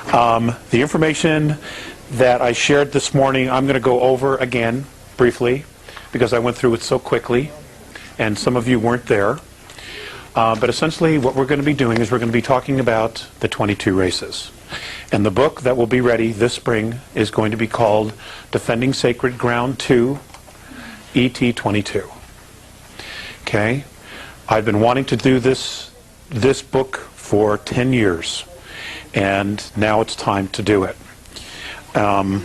The information that I shared this morning, I'm going to go over again briefly because I went through it so quickly and some of you weren't there. But essentially what we're going to be doing is we're going to be talking about the 22 races. And the book that will be ready this spring is going to be called Defending Sacred Ground 2, ET 22. Okay? I've been wanting to do this book for 10 years. And now it's time to do it. And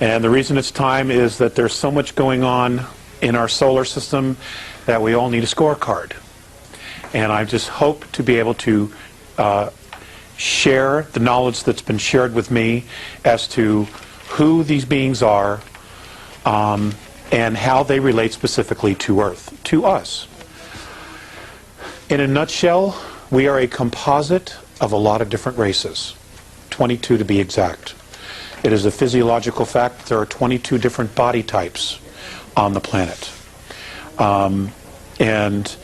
the reason it's time is that there's so much going on in our solar system that we all need a scorecard. And I just hope to be able to share the knowledge that's been shared with me as to who these beings are and how they relate specifically to Earth, to us. In a nutshell, we are a composite of a lot of different races, 22 to be exact. It is a physiological fact that there are 22 different body types on the planet. And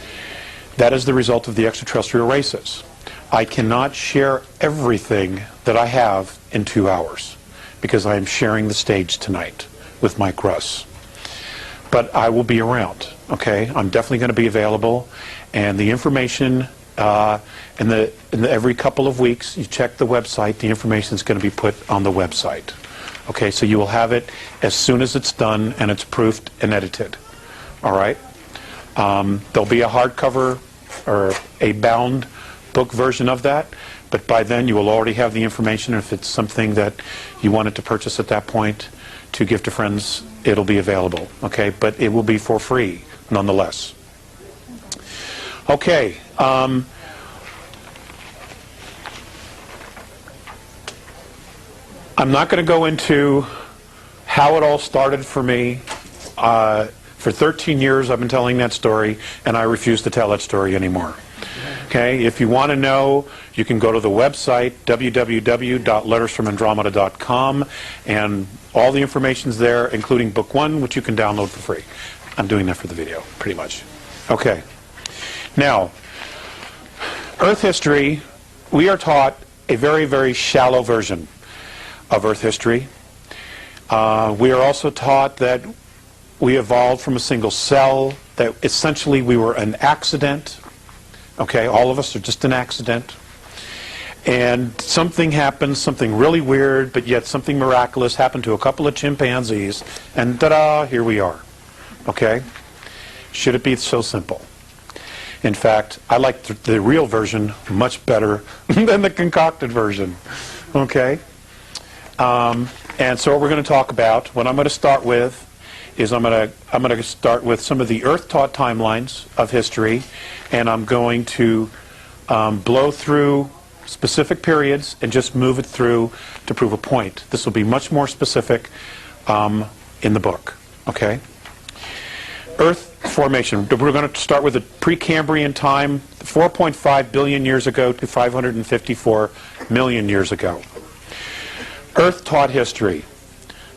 that is the result of the extraterrestrial races. I cannot share everything that I have in 2 hours because I am sharing the stage tonight with Mike Russ. But I will be around, okay? I'm definitely going to be available, and the information every couple of weeks, you check the website, the information is going to be put on the website. Okay, so you will have it as soon as it's done and it's proofed and edited. All right? There'll be a hardcover or a bound book version of that, but by then you will already have the information. If it's something that you wanted to purchase at that point to give to friends, it'll be available. Okay, but it will be for free nonetheless. Okay. I'm not going to go into how it all started for me. For 13 years I've been telling that story, and I refuse to tell that story anymore. Okay, if you want to know, you can go to the website, www.lettersfromandromeda.com, and all the information's there, including book 1, which you can download for free. I'm doing that for the video, pretty much. Okay. Now, Earth history, we are taught a very, very shallow version of Earth history. We are also taught that we evolved from a single cell, that essentially we were an accident. Okay, all of us are just an accident. And something happened, something really weird, but yet something miraculous happened to a couple of chimpanzees, and ta-da, here we are. Okay? Should it be so simple? In fact, I like the real version much better than the concocted version. Okay? And so what we're going to talk about, what I'm going to start with, is I'm going to start with some of the Earth-taught timelines of history, and I'm going to blow through specific periods and just move it through to prove a point. This will be much more specific in the book. Okay? Earth formation. We're going to start with the Precambrian time, 4.5 billion years ago to 554 million years ago. Earth-taught history.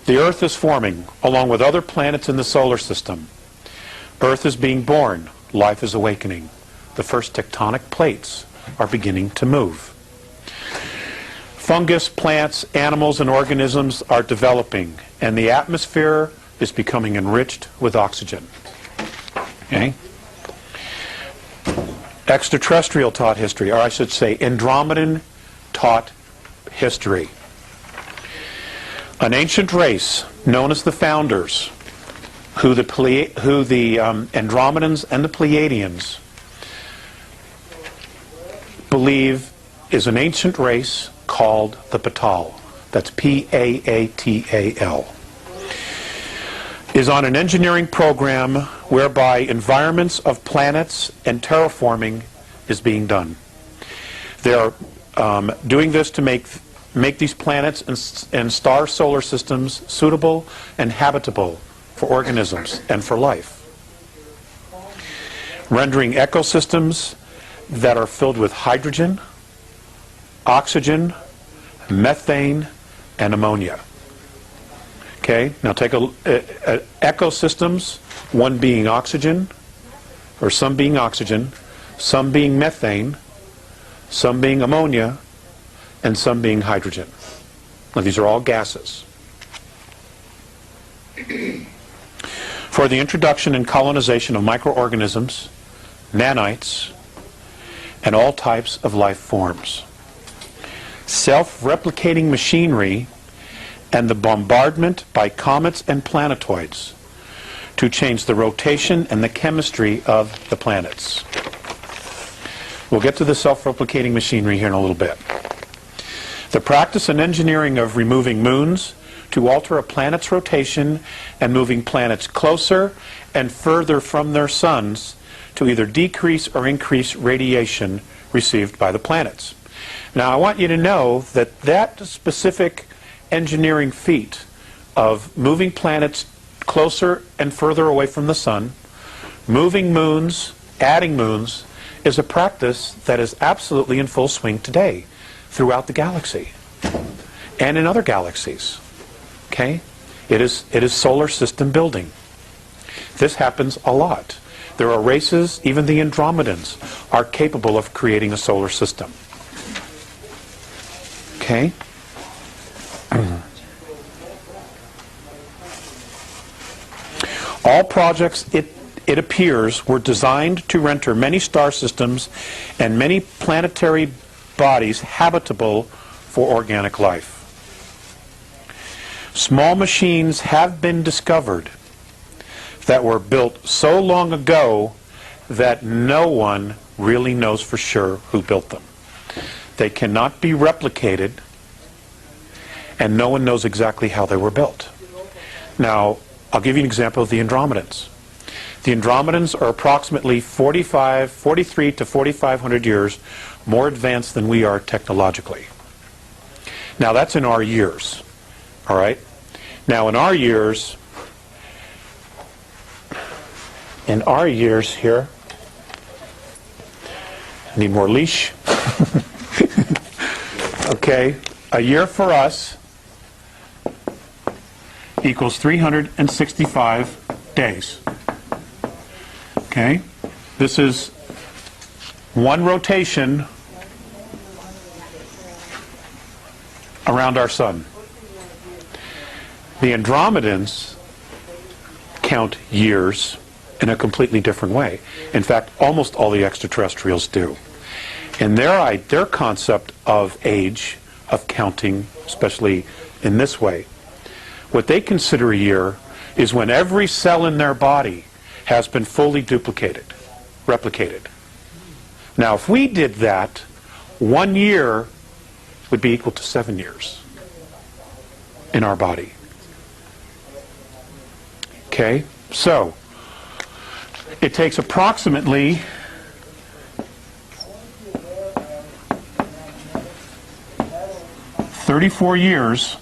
The Earth is forming, along with other planets in the solar system. Earth is being born. Life is awakening. The first tectonic plates are beginning to move. Fungus, plants, animals, and organisms are developing, and the atmosphere is becoming enriched with oxygen. Okay? Extraterrestrial taught history, or I should say Andromedan taught history. An ancient race known as the Founders, who the Andromedans and the Pleiadians believe is an ancient race called the Patal. That's P-A-A-T-A-L. Is on an engineering program whereby environments of planets and terraforming is being done. They are doing this to make these planets and star solar systems suitable and habitable for organisms and for life. Rendering ecosystems that are filled with hydrogen, oxygen, methane, and ammonia. Okay, now take ecosystems, one being oxygen, or some being oxygen, some being methane, some being ammonia, and some being hydrogen. Now, these are all gases. For the introduction and colonization of microorganisms, nanites, and all types of life forms. Self-replicating machinery and the bombardment by comets and planetoids to change the rotation and the chemistry of the planets. We'll get to the self-replicating machinery here in a little bit. The practice and engineering of removing moons to alter a planet's rotation and moving planets closer and further from their suns to either decrease or increase radiation received by the planets. Now, I want you to know that that specific engineering feat of moving planets closer and further away from the sun, moving moons, adding moons, is a practice that is absolutely in full swing today throughout the galaxy and in other galaxies. Okay? It is solar system building. This happens a lot. There are races, even the Andromedans are capable of creating a solar system. Okay? All projects, it appears, were designed to render many star systems and many planetary bodies habitable for organic life. Small machines have been discovered that were built so long ago that no one really knows for sure who built them. They cannot be replicated, and no one knows exactly how they were built. Now, I'll give you an example of the Andromedans. The Andromedans are approximately 43 to 4,500 years more advanced than we are technologically. Now, that's in our years. All right? Now, in our years here, I need more leash. Okay, a year for us equals 365 days. Okay, this is one rotation around our sun. The Andromedans count years in a completely different way. In fact, almost all the extraterrestrials do. And their concept of age, of counting, especially in this way, what they consider a year is when every cell in their body has been fully replicated. Now, if we did that, 1 year would be equal to 7 years in our body. Okay, so it takes approximately 34 years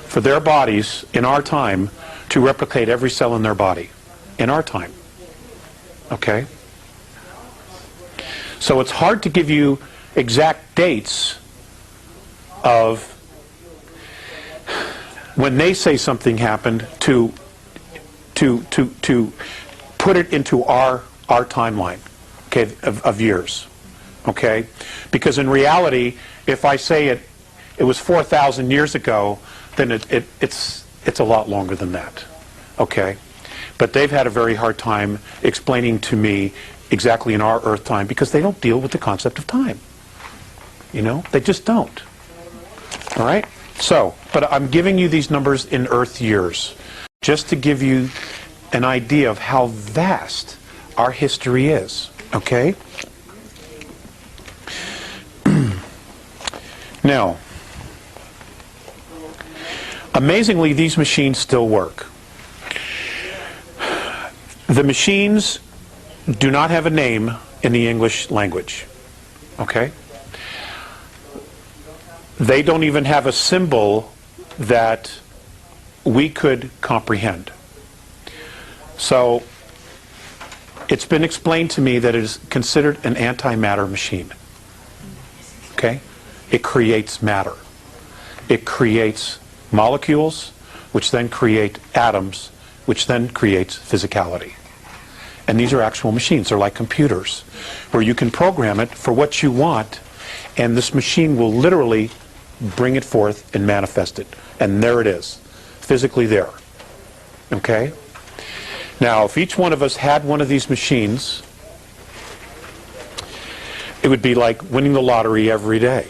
for their bodies in our time to replicate every cell in their body in our time. Okay? So it's hard to give you exact dates of when they say something happened to put it into our timeline, okay, of years. Okay? Because in reality, if I say it was 4,000 years ago, then it's a lot longer than that. Okay? But they've had a very hard time explaining to me exactly in our Earth time because they don't deal with the concept of time. You know? They just don't. All right? So, but I'm giving you these numbers in Earth years just to give you an idea of how vast our history is. Okay? Now, amazingly, these machines still work. The machines do not have a name in the English language. Okay? They don't even have a symbol that we could comprehend. So, it's been explained to me that it is considered an antimatter machine. Okay? It creates matter. It creates molecules, which then create atoms, which then creates physicality. And these are actual machines. They're like computers, where you can program it for what you want, and this machine will literally bring it forth and manifest it. And there it is, physically there. Okay? Now, if each one of us had one of these machines, it would be like winning the lottery every day.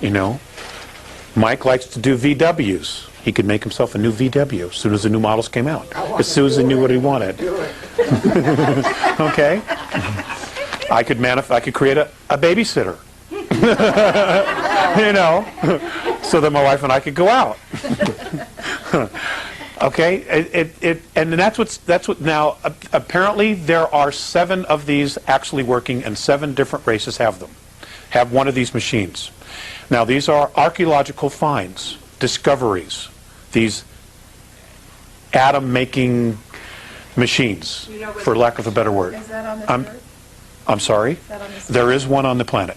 You know? Mike likes to do VWs. He could make himself a new VW as soon as the new models came out. As soon as he knew what he wanted. Okay? I could create a babysitter. You know? So that my wife and I could go out. Okay? And that's what now, apparently there are 7 of these actually working, and 7 different races have one of these machines. Now, these are archaeological finds, discoveries, these atom-making machines, for lack of a better word. Is that on the Earth? I'm sorry? Is that on this There is one on the planet.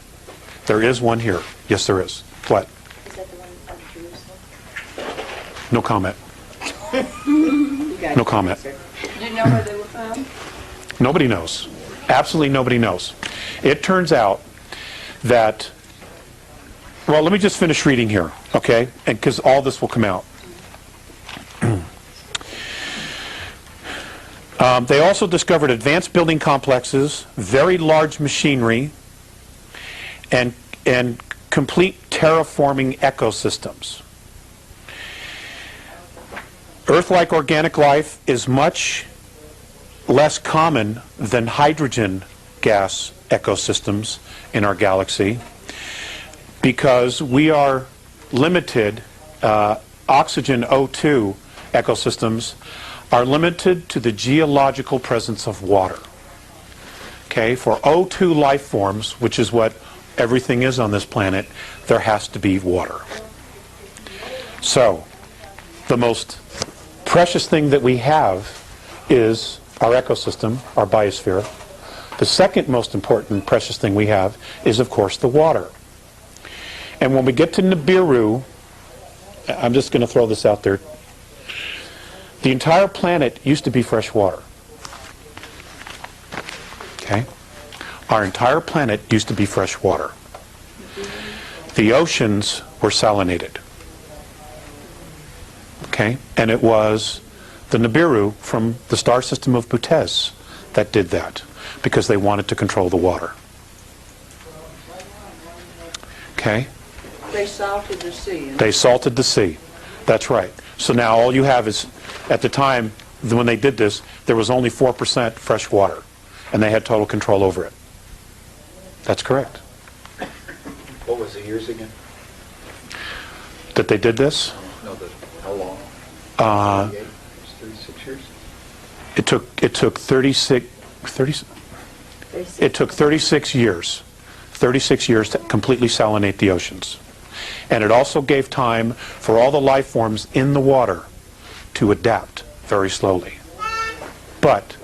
There is one here. Yes, there is. What? Is that the one on Jerusalem? No comment. No comment. Do you know where they were found? Nobody knows. Absolutely nobody knows. It turns out that, well, let me just finish reading here, okay? And because all this will come out. They also discovered advanced building complexes, very large machinery, and complete terraforming ecosystems. Earth-like organic life is much less common than hydrogen gas ecosystems in our galaxy because we are limited, oxygen O2 ecosystems are limited to the geological presence of water. Okay, for O2 life forms, which is what everything is on this planet, there has to be water. So, the most precious thing that we have is our ecosystem, our biosphere. The second most important precious thing we have is, of course, the water. And when we get to Nibiru, I'm just going to throw this out there, the entire planet used to be fresh water. Okay? Our entire planet used to be fresh water. The oceans were salinated. Okay? And it was the Nibiru from the star system of Butes that did that because they wanted to control the water. Okay? They salted the sea. They salted the sea. That's right. So now all you have is, at the time when they did this, there was only 4% fresh water, and they had total control over it. That's correct. What was the years again? That they did this? No, how long? 36 years? It took 36 years. 36 years to completely salinate the oceans. And it also gave time for all the life forms in the water to adapt very slowly. But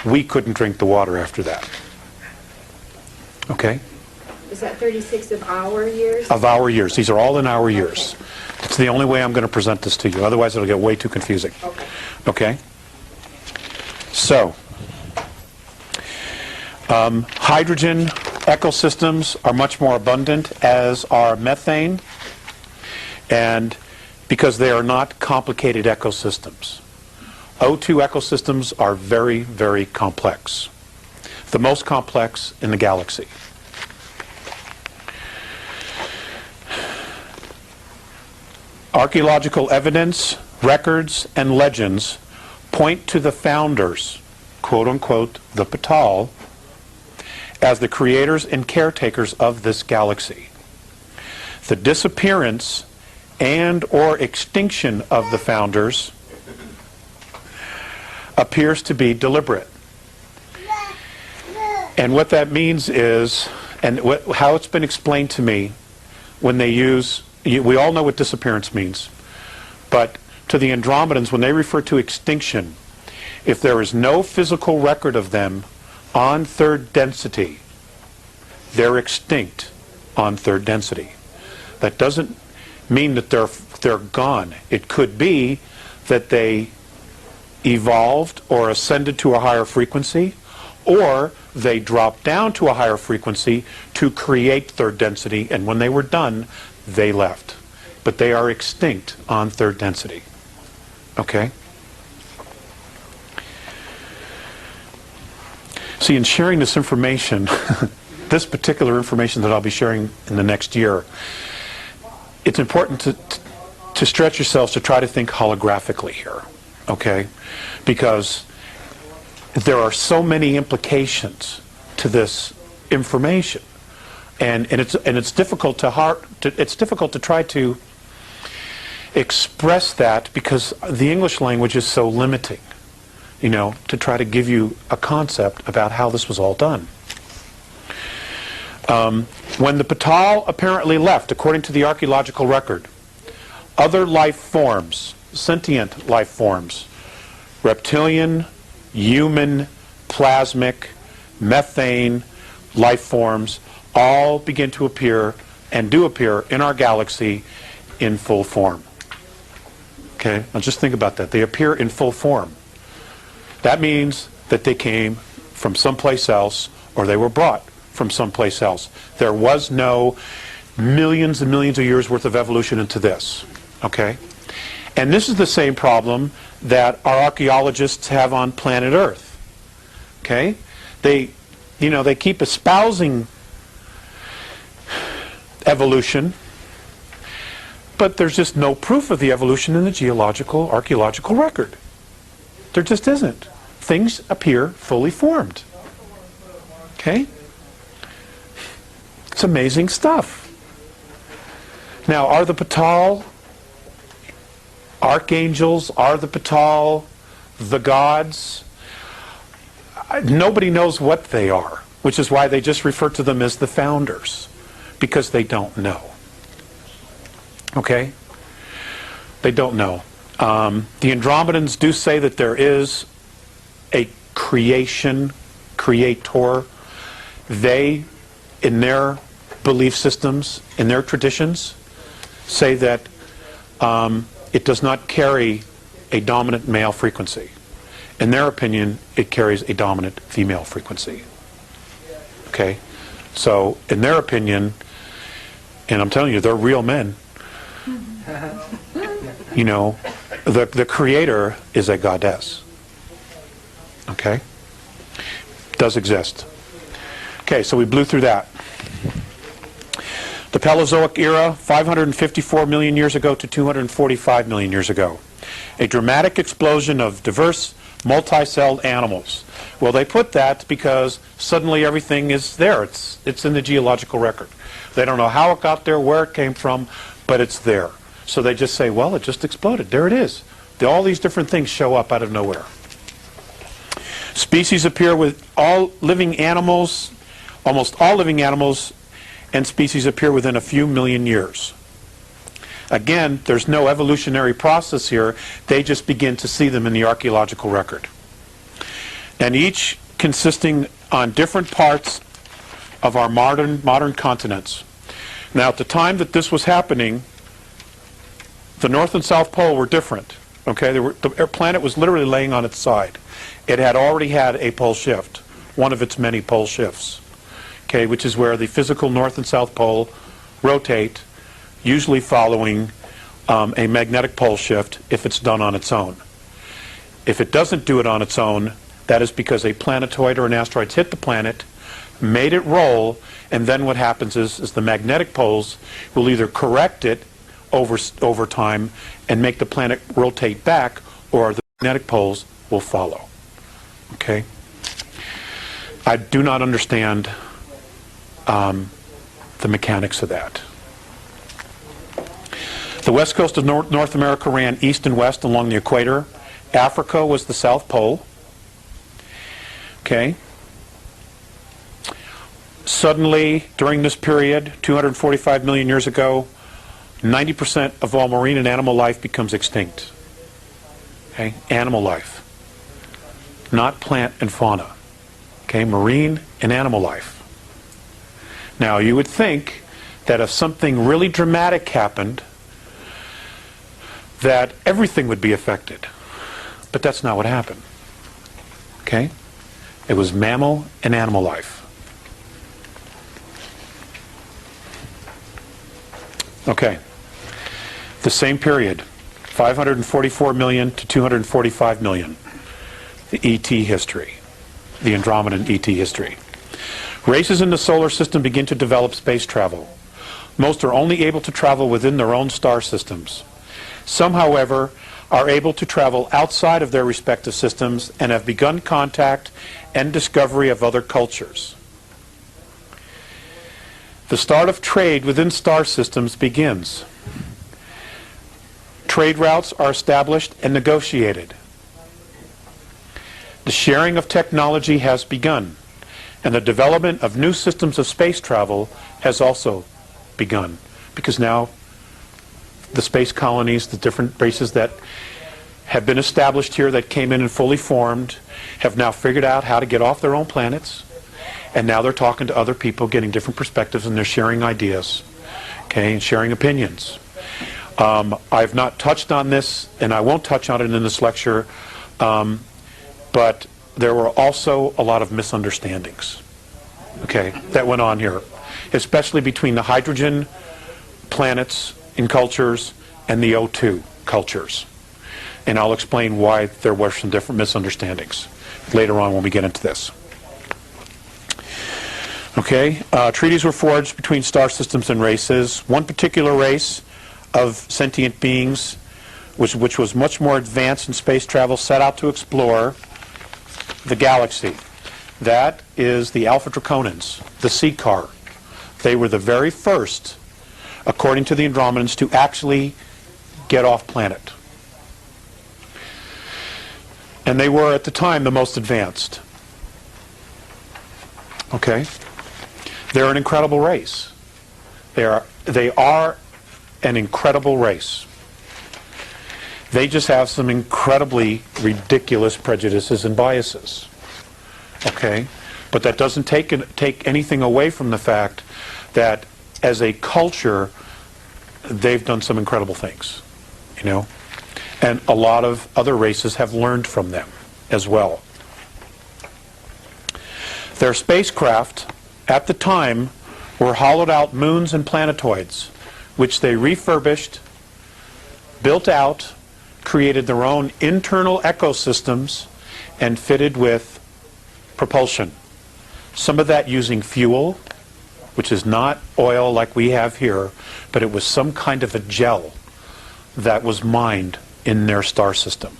we couldn't drink the water after that. Okay? Is that 36 of our years? Of our years. These are all in our years. It's the only way I'm going to present this to you. Otherwise it'll get way too confusing. Okay? So, hydrogen ecosystems are much more abundant, as are methane, and because they are not complicated ecosystems. O2 ecosystems are very, very complex. The most complex in the galaxy. Archaeological evidence, records, and legends point to the founders, quote unquote, the Patal, as the creators and caretakers of this galaxy. The disappearance and or extinction of the founders appears to be deliberate. And what that means is, and how it's been explained to me, when they use, we all know what disappearance means, but to the Andromedans, when they refer to extinction, if there is no physical record of them on third density, they're extinct on third density. That doesn't mean that they're gone. It could be that they evolved or ascended to a higher frequency, or they dropped down to a higher frequency to create third density, and when they were done, they left. But they are extinct on third density. Okay? See, in sharing this information, this particular information that I'll be sharing in the next year, it's important to stretch yourselves to try to think holographically here, okay? Because there are so many implications to this information, and it's difficult to try to express that because the English language is so limiting, you know, to try to give you a concept about how this was all done. When the Patal apparently left, according to the archaeological record, other life forms, sentient life forms, reptilian, human, plasmic, methane life forms, all begin to appear and do appear in our galaxy in full form. Okay, now just think about that. They appear in full form. That means that they came from someplace else, or they were brought from someplace else. There was no millions and millions of years worth of evolution into this. Okay? And this is the same problem that our archaeologists have on planet Earth. Okay? They keep espousing evolution, but there's just no proof of the evolution in the geological, archaeological record. There just isn't. Things appear fully formed. Okay? It's amazing stuff. Now, are the Patal archangels? Are the Patal the gods? Nobody knows what they are, which is why they just refer to them as the founders, because they don't know. Okay? They don't know. The Andromedans do say that there is a creator. They, in their belief systems, in their traditions, say that it does not carry a dominant male frequency. In their opinion, it carries a dominant female frequency. Okay? So, in their opinion, and I'm telling you, they're real men. You know, the creator is a goddess. Okay? Does exist. Okay, so we blew through that. The Paleozoic era, 554 million years ago to 245 million years ago. A dramatic explosion of diverse, multi-celled animals. Well, they put that because suddenly everything is there. It's in the geological record. They don't know how it got there, where it came from, but it's there. So they just say, well, it just exploded. There it is. All these different things show up out of nowhere. Species appear with all living animals, almost all living animals and species appear within a few million years. Again, there's no evolutionary process here. They just begin to see them in the archaeological record. And each consisting on different parts of our modern continents. Now, at the time that this was happening, the North and South Pole were different. Okay, the planet was literally laying on its side. It had already had a pole shift, one of its many pole shifts. Okay, which is where the physical North and South Pole rotate, usually following a magnetic pole shift if it's done on its own. If it doesn't do it on its own, that is because a planetoid or an asteroid hit the planet, made it roll, and then what happens is the magnetic poles will either correct it over time and make the planet rotate back, or the magnetic poles will follow. Okay? I do not understand the mechanics of that. The west coast of North America ran east and west along the equator. Africa was the South Pole. Okay. Suddenly, during this period, 245 million years ago, 90% of all marine and animal life becomes extinct. Okay? Animal life. Not plant and fauna. Okay? Marine and animal life. Now, you would think that if something really dramatic happened, that everything would be affected. But that's not what happened. Okay? It was mammal and animal life. Okay. The same period, 544 million to 245 million. The ET history. The Andromedan ET history. Races in the solar system begin to develop space travel. Most are only able to travel within their own star systems. Some, however, are able to travel outside of their respective systems and have begun contact and discovery of other cultures. The start of trade within star systems begins. Trade routes are established and negotiated. The sharing of technology has begun, and the development of new systems of space travel has also begun, because now the space colonies, the different races that have been established here that came in and fully formed, have now figured out how to get off their own planets, and now they're talking to other people, getting different perspectives, and they're sharing ideas, okay, and sharing opinions. I've not touched on this, and I won't touch on it in this lecture, but there were also a lot of misunderstandings, okay, that went on here, especially between the hydrogen planets in cultures and the O2 cultures. And I'll explain why there were some different misunderstandings later on when we get into this. Okay, treaties were forged between star systems and races. One particular race of sentient beings, which was much more advanced in space travel, set out to explore the galaxy. That is the Alpha Draconans, the Seeker. They were the very first, according to the Andromedans, to actually get off planet. And they were, at the time, the most advanced. Okay? They're an incredible race. They are an incredible race. They just have some incredibly ridiculous prejudices and biases. Okay? But that doesn't take anything away from the fact that as a culture, they've done some incredible things. You know? And a lot of other races have learned from them as well. Their spacecraft, at the time, were hollowed out moons and planetoids, which they refurbished, built out, created their own internal ecosystems, and fitted with propulsion. Some of that using fuel, which is not oil like we have here, but it was some kind of a gel that was mined in their star system.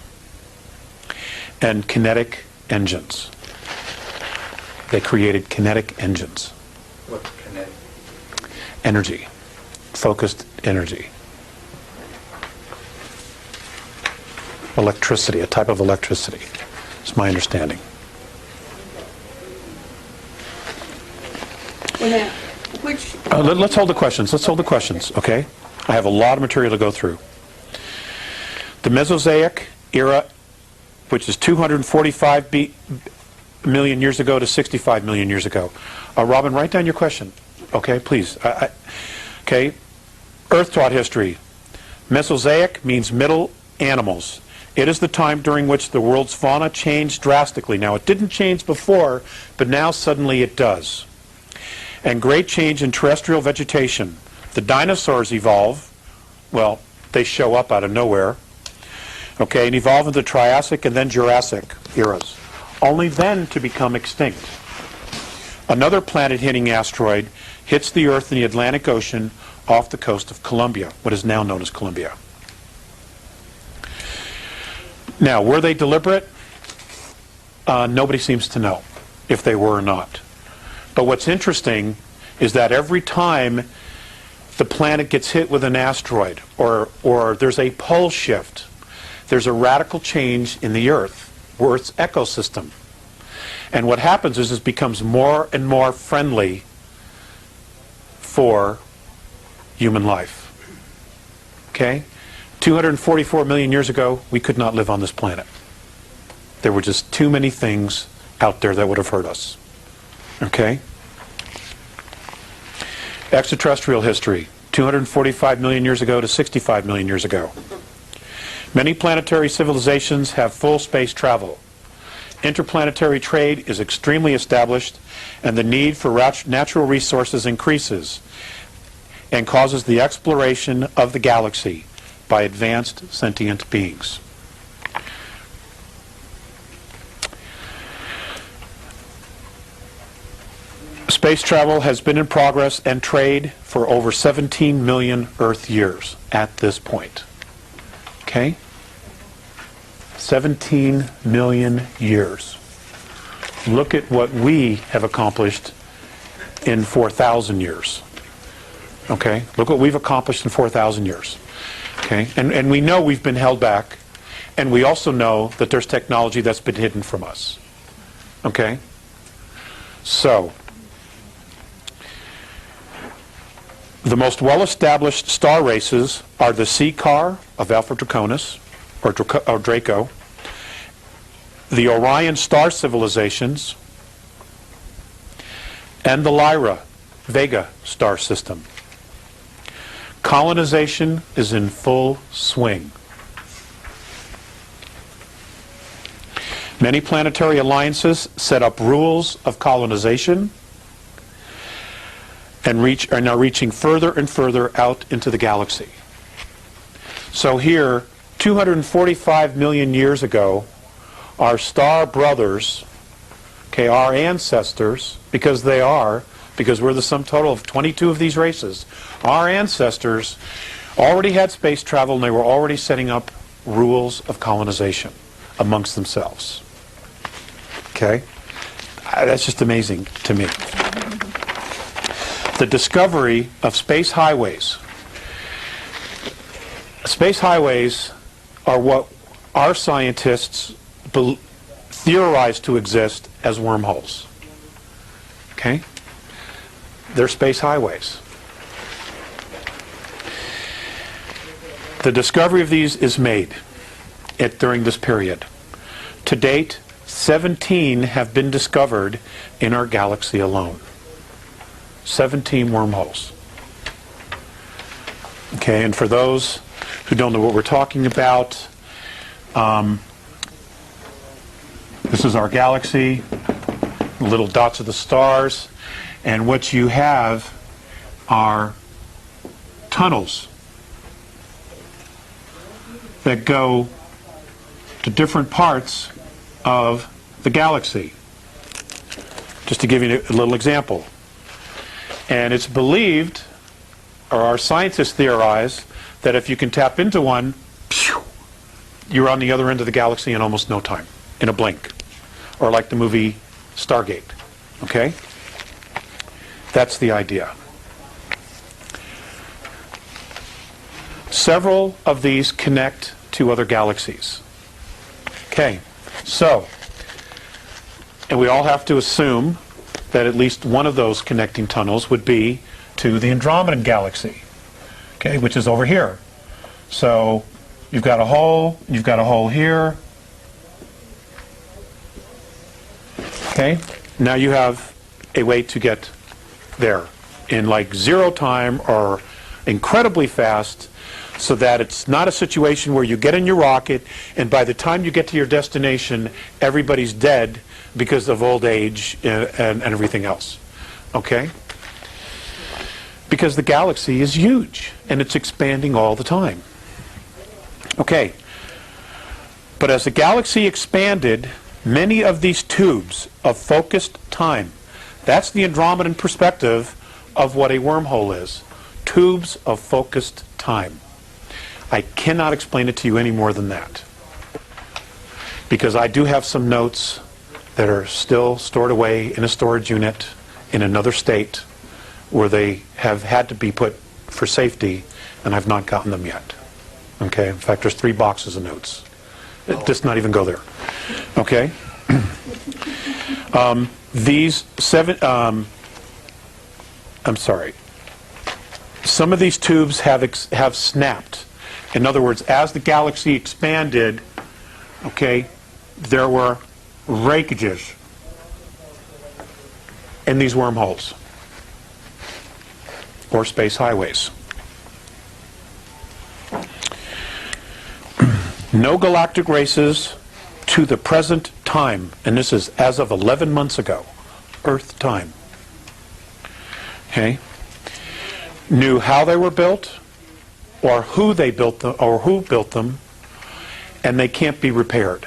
And kinetic engines. They created kinetic engines. What's kinetic? Energy. Focused energy. Electricity, a type of electricity. It's my understanding. Let's hold the questions. Let's hold the questions, okay? I have a lot of material to go through. The Mesozoic era, which is 245 million years ago to 65 million years ago. Robin, write down your question, okay, please. Okay, Earth taught history. Mesozoic means middle animals. It is the time during which the world's fauna changed drastically. Now, it didn't change before, but now suddenly it does. And great change in terrestrial vegetation. The dinosaurs evolve. Well, they show up out of nowhere. Okay, and evolve into the Triassic and then Jurassic eras, only then to become extinct. Another planet-hitting asteroid hits the Earth in the Atlantic Ocean off the coast of Colombia, what is now known as Colombia. Now, were they deliberate? Nobody seems to know if they were or not. But what's interesting is that every time the planet gets hit with an asteroid or there's a pole shift, there's a radical change in the Earth's ecosystem. And what happens is it becomes more and more friendly for human life. Okay? 244 million years ago, we could not live on this planet. There were just too many things out there that would have hurt us. Okay? Extraterrestrial history, 245 million years ago to 65 million years ago. Many planetary civilizations have full space travel. Interplanetary trade is extremely established, and the need for natural resources increases and causes the exploration of the galaxy by advanced sentient beings. Space travel has been in progress and trade for over 17 million Earth years at this point. Okay? 17 million years. Look at what we have accomplished in 4,000 years. Okay? Look what we've accomplished in 4,000 years. Okay? And we know we've been held back, and we also know that there's technology that's been hidden from us. Okay? So, the most well-established star races are the C car of Alpha Draconis, or Draco, the Orion star civilizations, and the Lyra Vega star system. Colonization is in full swing. Many planetary alliances set up rules of colonization and are now reaching further and further out into the galaxy. So here, 245 million years ago, our star brothers, okay, our ancestors, because we're the sum total of 22 of these races, our ancestors already had space travel, and they were already setting up rules of colonization amongst themselves. Okay? That's just amazing to me. The discovery of space highways. Space highways are what our scientists theorize to exist as wormholes. Okay? They're space highways. The discovery of these is made during this period. To date, 17 have been discovered in our galaxy alone. 17 wormholes. Okay, and for those who don't know what we're talking about, this is our galaxy, the little dots of the stars, and what you have are tunnels that go to different parts of the galaxy. Just to give you a little example. And it's believed, or our scientists theorize, that if you can tap into one, you're on the other end of the galaxy in almost no time, in a blink. Or like the movie Stargate. Okay? That's the idea. Several of these connect to other galaxies. Okay, so, and we all have to assume that at least one of those connecting tunnels would be to the Andromedan galaxy, okay, which is over here. So you've got a hole here. Okay, now you have a way to get there in like zero time or incredibly fast, so that it's not a situation where you get in your rocket and by the time you get to your destination, everybody's dead because of old age and everything else. Okay? Because the galaxy is huge and it's expanding all the time. Okay. But as the galaxy expanded, many of these tubes of focused time, that's the Andromedan perspective of what a wormhole is. Tubes of focused time. I cannot explain it to you any more than that. Because I do have some notes that are still stored away in a storage unit in another state where they have had to be put for safety, and I've not gotten them yet. Okay? In fact, there's 3 boxes of notes. Just not even go there. Okay? These 7... I'm sorry. Some of these tubes have snapped. In other words, as the galaxy expanded, okay, there were breakages in these wormholes or space highways. No galactic races to the present time, and this is as of 11 months ago, Earth time, okay, knew how they were built, or who they built them, or who built them, and they can't be repaired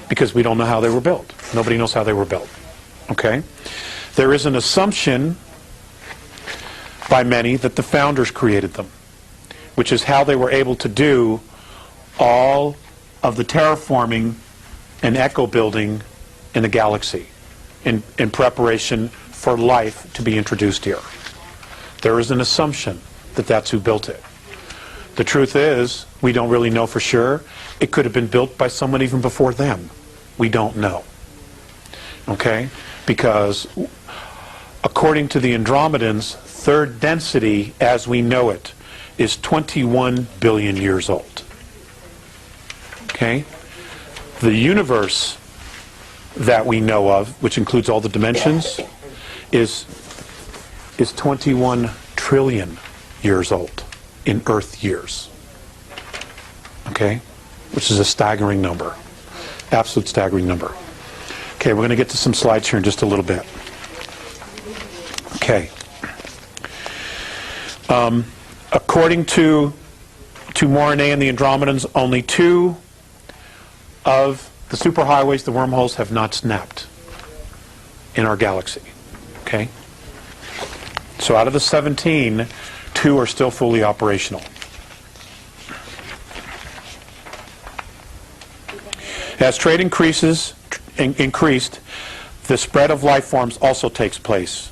because we don't know how they were built. Nobody knows how they were built. Okay? There is an assumption by many that the founders created them, which is how they were able to do all of the terraforming and echo building in the galaxy in preparation for life to be introduced here. There is an assumption that that's who built it. The truth is, we don't really know for sure. It could have been built by someone even before them. We don't know. Okay? Because according to the Andromedans, third density as we know it is 21 billion years old. Okay? The universe that we know of, which includes all the dimensions, is 21 trillion years old in Earth years. Okay? Which is a staggering number. Absolute staggering number. Okay, we're going to get to some slides here in just a little bit. Okay. According to Morine and the Andromedans, only 2 of the superhighways, the wormholes, have not snapped in our galaxy. Okay? So out of the 17, 2 are still fully operational. As trade increased, the spread of life forms also takes place.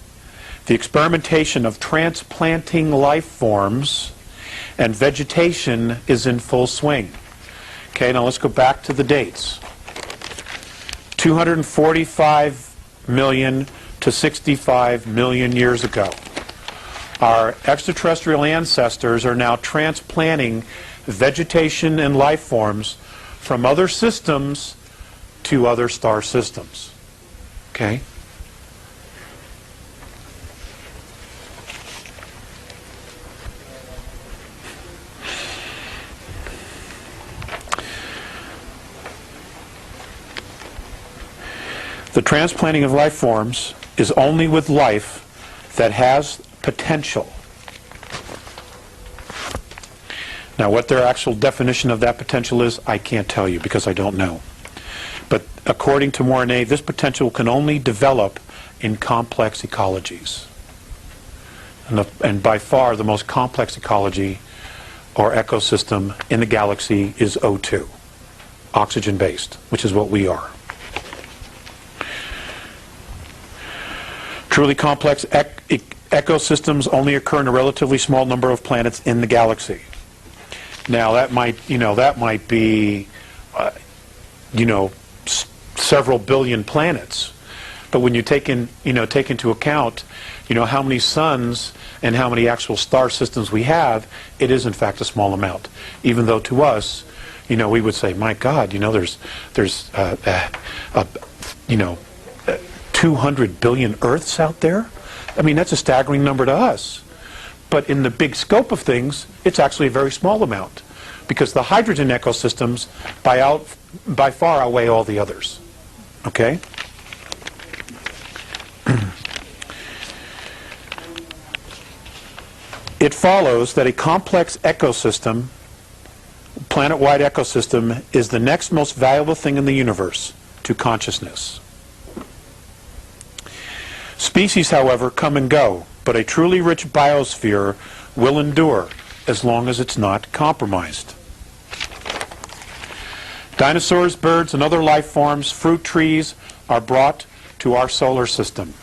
The experimentation of transplanting life forms and vegetation is in full swing. Okay, now let's go back to the dates. 245 million to 65 million years ago. Our extraterrestrial ancestors are now transplanting vegetation and life forms from other systems to other star systems. Okay? The transplanting of life forms is only with life that has potential. Now, what their actual definition of that potential is, I can't tell you because I don't know. But according to Morine, this potential can only develop in complex ecologies. And by far, the most complex ecology or ecosystem in the galaxy is O2, oxygen-based, which is what we are. Truly complex ecosystems only occur in a relatively small number of planets in the galaxy. Now that might be, several billion planets. But when you take into account, how many suns and how many actual star systems we have, it is in fact a small amount. Even though to us, we would say, my God, there's 200 billion Earths out there. I mean, that's a staggering number to us. But in the big scope of things, it's actually a very small amount, because the hydrogen ecosystems by far outweigh all the others. Okay? It follows that a complex ecosystem, planet-wide ecosystem, is the next most valuable thing in the universe to consciousness. Species, however, come and go, but a truly rich biosphere will endure as long as it's not compromised. Dinosaurs, birds, and other life forms, fruit trees, are brought to our solar system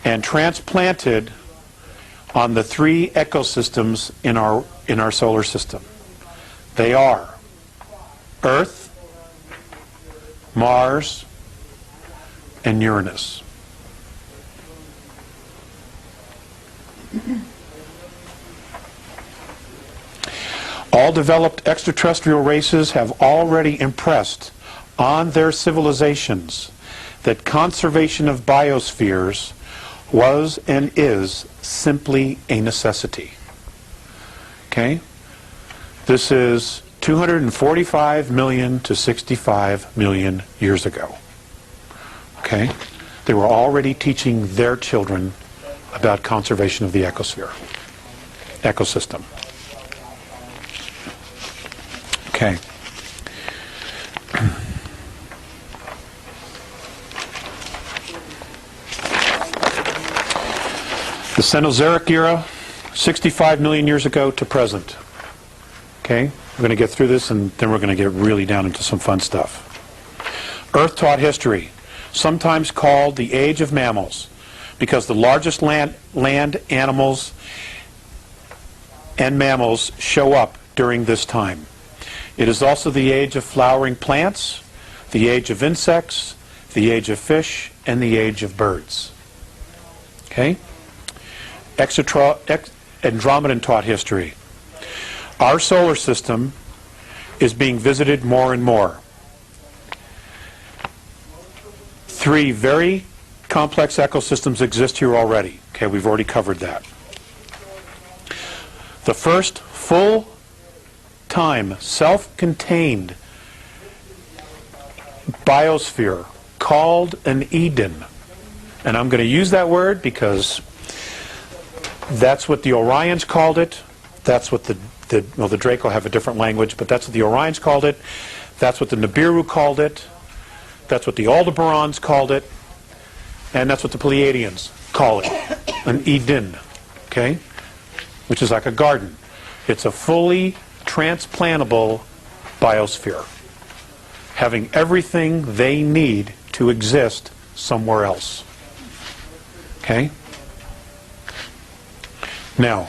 and transplanted on the 3 ecosystems in our solar system. They are Earth, Mars, and Uranus. All developed extraterrestrial races have already impressed on their civilizations that conservation of biospheres was and is simply a necessity. Okay? This is 245 million to 65 million years ago. Okay? They were already teaching their children about conservation of the ecosystem. Okay. The Cenozoic era, 65 million years ago to present. Okay? We're going to get through this and then we're going to get really down into some fun stuff. Earth taught history, sometimes called the age of mammals, because the largest land animals and mammals show up during this time. It is also the age of flowering plants, the age of insects, the age of fish, and the age of birds. Okay? Andromedan taught history. Our solar system is being visited more and more. 3 very complex ecosystems exist here already. Okay, we've already covered that. The first full-time, self-contained biosphere called an Eden. And I'm going to use that word because that's what the Orions called it. That's what the Draco have a different language, but that's what the Orions called it. That's what the Nibiru called it. That's what the Aldebarans called it. And that's what the Pleiadians call it. An Eden. Okay? Which is like a garden. It's a fully transplantable biosphere, having everything they need to exist somewhere else. Okay? Now,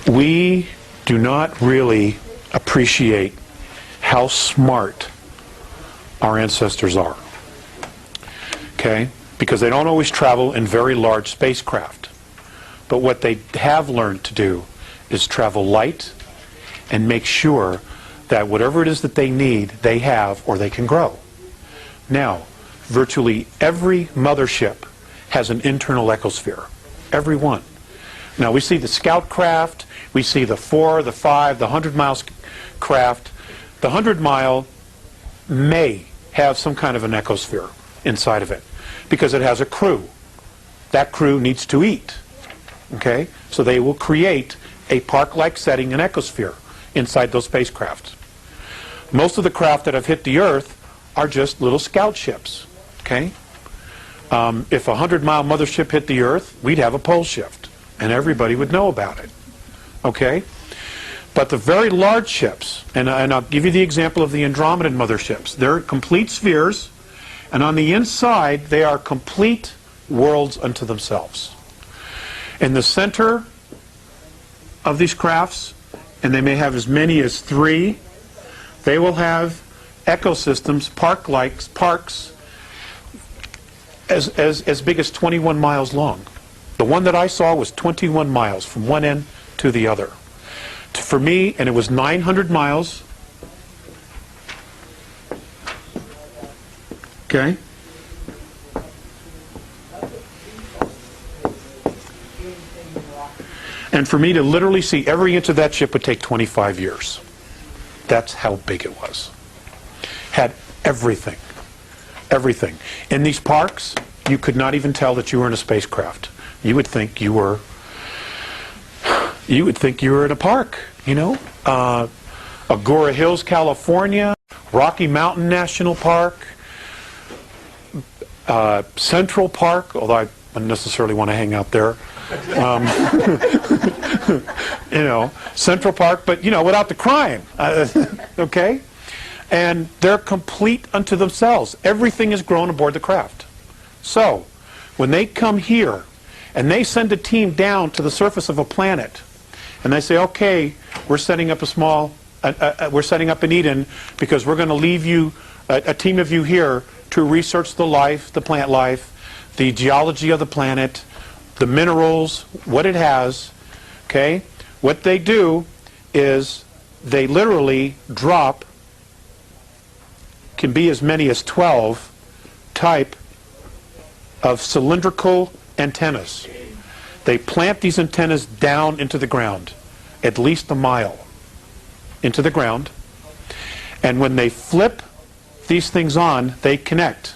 we do not really appreciate how smart our ancestors are. Okay? Because they don't always travel in very large spacecraft. But what they have learned to do is travel light and make sure that whatever it is that they need, they have or they can grow. Now, virtually every mothership has an internal ecosphere. Every one. Now, we see the scout craft, we see the 4, the 5, the 100-mile craft. The 100-mile may have some kind of an ecosphere inside of it because it has a crew. That crew needs to eat. Okay? So they will create a park-like setting, an ecosphere, inside those spacecraft. Most of the craft that have hit the Earth are just little scout ships. Okay? If a 100-mile mothership hit the Earth, we'd have a pole shift, and everybody would know about it. Okay? But the very large ships, and I'll give you the example of the Andromedan motherships. They're complete spheres, and on the inside, they are complete worlds unto themselves. In the center of these crafts, and they may have as many as 3, they will have ecosystems, parks, as big as 21 miles long. The one that I saw was 21 miles from one end to the other. For me, and it was 900 miles. Okay? And for me to literally see every inch of that ship would take 25 years. That's how big it was. Had everything. Everything. In these parks, you could not even tell that you were in a spacecraft. You would think you were in a park, you know? Agora Hills, California, Rocky Mountain National Park, Central Park, although I wouldn't necessarily want to hang out there. You know, Central Park, but, you know, without the crime. Okay? And they're complete unto themselves. Everything is grown aboard the craft. So, when they come here, and they send a team down to the surface of a planet, and they say, okay, we're setting up we're setting up an Eden because we're going to leave you, a team of you here, to research the life, the plant life, the geology of the planet, the minerals, what it has. Okay? What they do is they literally drop, can be as many as 12 type of cylindrical antennas. They plant these antennas down into the ground, at least a mile into the ground, and when they flip these things on, they connect.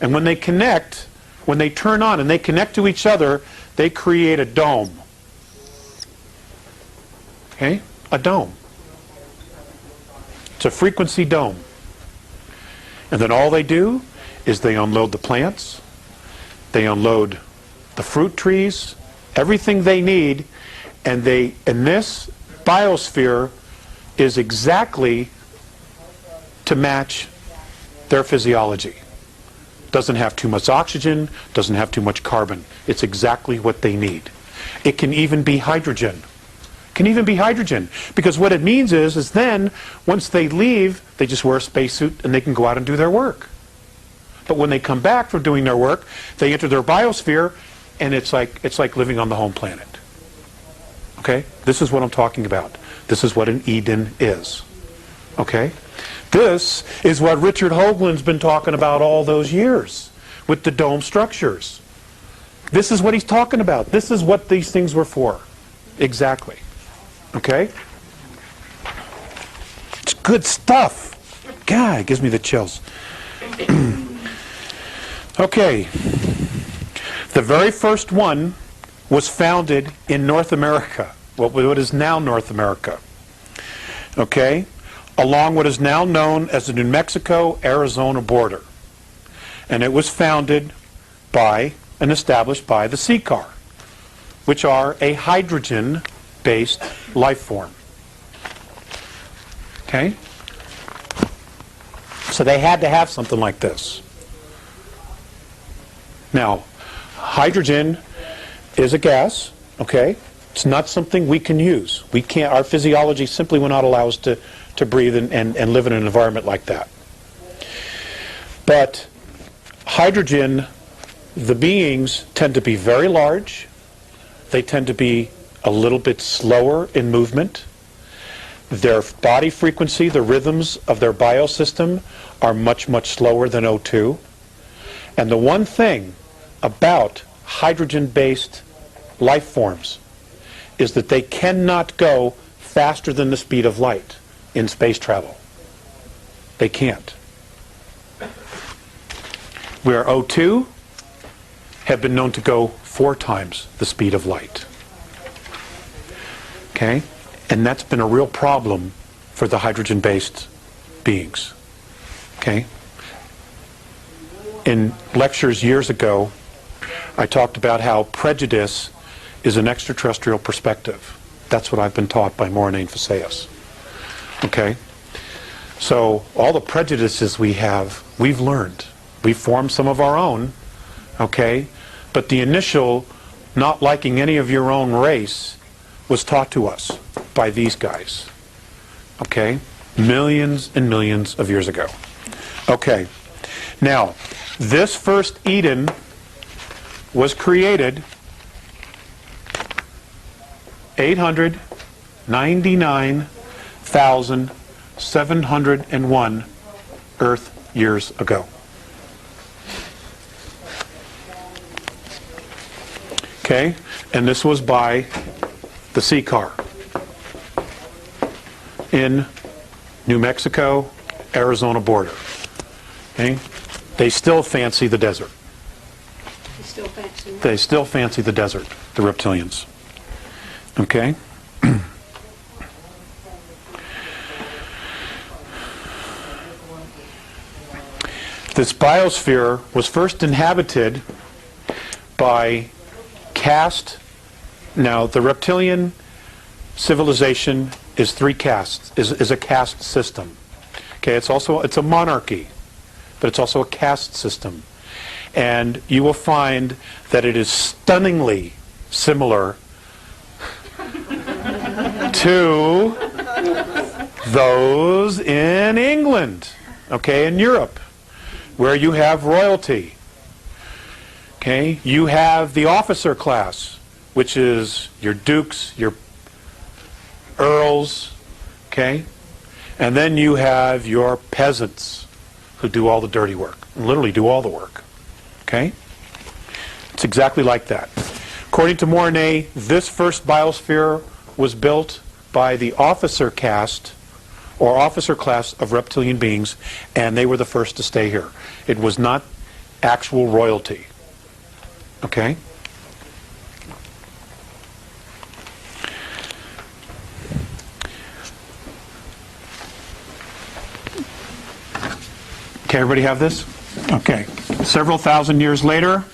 And when they connect, when they turn on and they connect to each other, they create a dome. Okay? A dome. It's a frequency dome. And then all they do is they unload the plants, they unload the fruit trees, everything they need, and this biosphere is exactly to match their physiology. Doesn't have too much oxygen, doesn't have too much carbon. It's exactly what they need. It can even be hydrogen. Can even be hydrogen, because what it means is then once they leave, they just wear a spacesuit and they can go out and do their work. But when they come back from doing their work, they enter their biosphere, and it's like living on the home planet. Okay? This is what I'm talking about. This is what an Eden is. Okay? This is what Richard Hoagland's been talking about all those years with the dome structures. This is what he's talking about. This is what these things were for. Exactly. Okay? It's good stuff. God, it gives me the chills. Okay. The very first one was founded in North America, what is now North America. Okay? Along what is now known as the New Mexico-Arizona border. And it was founded by and established by the CCAR, which are a hydrogen-based life form. Okay? So they had to have something like this. Now, hydrogen is a gas, okay? It's not something we can use. We can't, our physiology simply will not allow us to breathe and live in an environment like that. But hydrogen, the beings tend to be very large. They tend to be a little bit slower in movement. Their body frequency, the rhythms of their biosystem are much, much slower than O2. And the one thing about hydrogen-based life forms is that they cannot go faster than the speed of light in space travel. They can't. Where O2 have been known to go 4 times the speed of light. Okay? And that's been a real problem for the hydrogen-based beings. Okay? In lectures years ago, I talked about how prejudice is an extraterrestrial perspective. That's what I've been taught by Morine and Faseus. Okay? So all the prejudices we have, we've learned. We've formed some of our own, okay? But the initial not liking any of your own race was taught to us by these guys. Okay? Millions and millions of years ago. Okay. Now, this first Eden was created 899,701 Earth years ago. Okay? And this was by the CCAR in New Mexico, Arizona border. Okay? They still fancy the desert. They still fancy the desert, the reptilians. Okay? This biosphere was first inhabited by caste. Now, the reptilian civilization is 3 castes, is a caste system. Okay, it's a monarchy, but it's also a caste system. And you will find that it is stunningly similar to those in England, okay, in Europe, where you have royalty. Okay, you have the officer class, which is your dukes, your earls, Okay? And then you have your peasants who do all the dirty work, literally do all the work. Okay? It's exactly like that. According to Mornay, this first biosphere was built by the officer caste or officer class of reptilian beings, and they were the first to stay here. It was not actual royalty. Okay? Okay, everybody have this? Okay. Several thousand years later,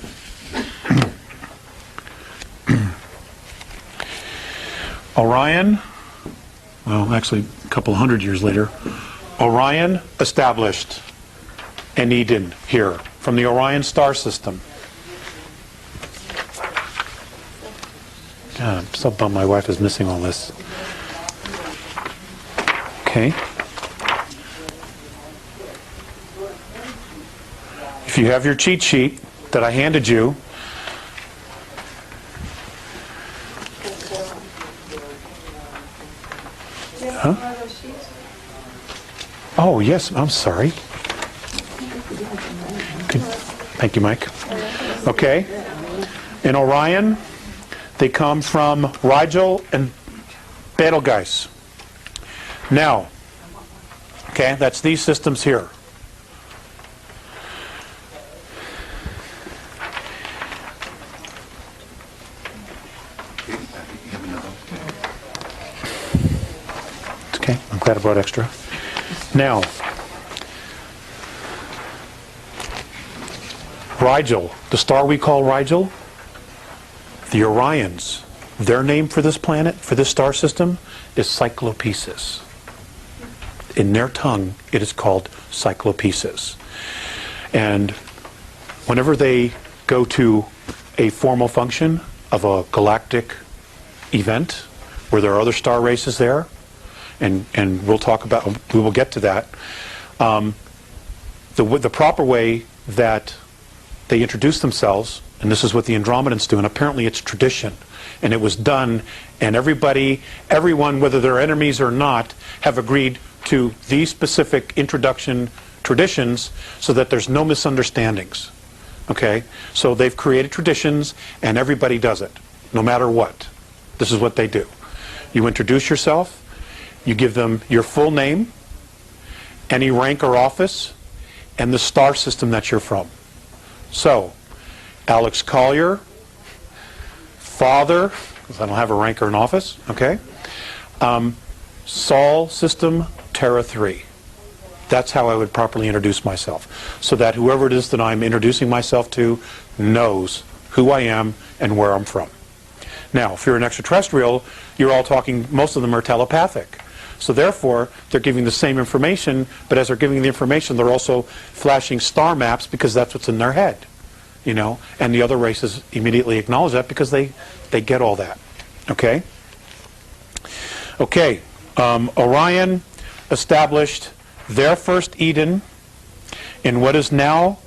Orion, well, actually a couple hundred years later, Orion established an Eden here from the Orion star system. God, I'm so bummed my wife is missing all this. Okay. If you have your cheat sheet that I handed you, huh? Oh, yes, I'm sorry. Thank you, Mike. Okay. In Orion, they come from Rigel and Betelgeuse. Now, okay, that's these systems here. It's okay, I'm glad I brought extra. Now, Rigel, the star we call Rigel, the Orions, their name for this planet, for this star system, is Cyclopesis. In their tongue, it is called Cyclopesis. And whenever they go to a formal function of a galactic event, where there are other star races there, and we'll talk about, we will get to that, the proper way that they introduce themselves, and this is what the Andromedans do, and apparently it's tradition, and it was done, and everyone, whether they're enemies or not, have agreed to these specific introduction traditions so that there's no misunderstandings. Okay? So they've created traditions, and everybody does it, no matter what. This is what they do. You introduce yourself, you give them your full name, any rank or office, and the star system that you're from. So, Alex Collier, father, because I don't have a rank or an office, okay? Sol system, Terra 3. That's how I would properly introduce myself, so that whoever it is that I'm introducing myself to knows who I am and where I'm from. Now, if you're an extraterrestrial, you're all talking, most of them are telepathic. So therefore, they're giving the same information, but as they're giving the information, they're also flashing star maps because that's what's in their head, you know, and the other races immediately acknowledge that because they get all that, okay? Okay, Orion established their first Eden in what is now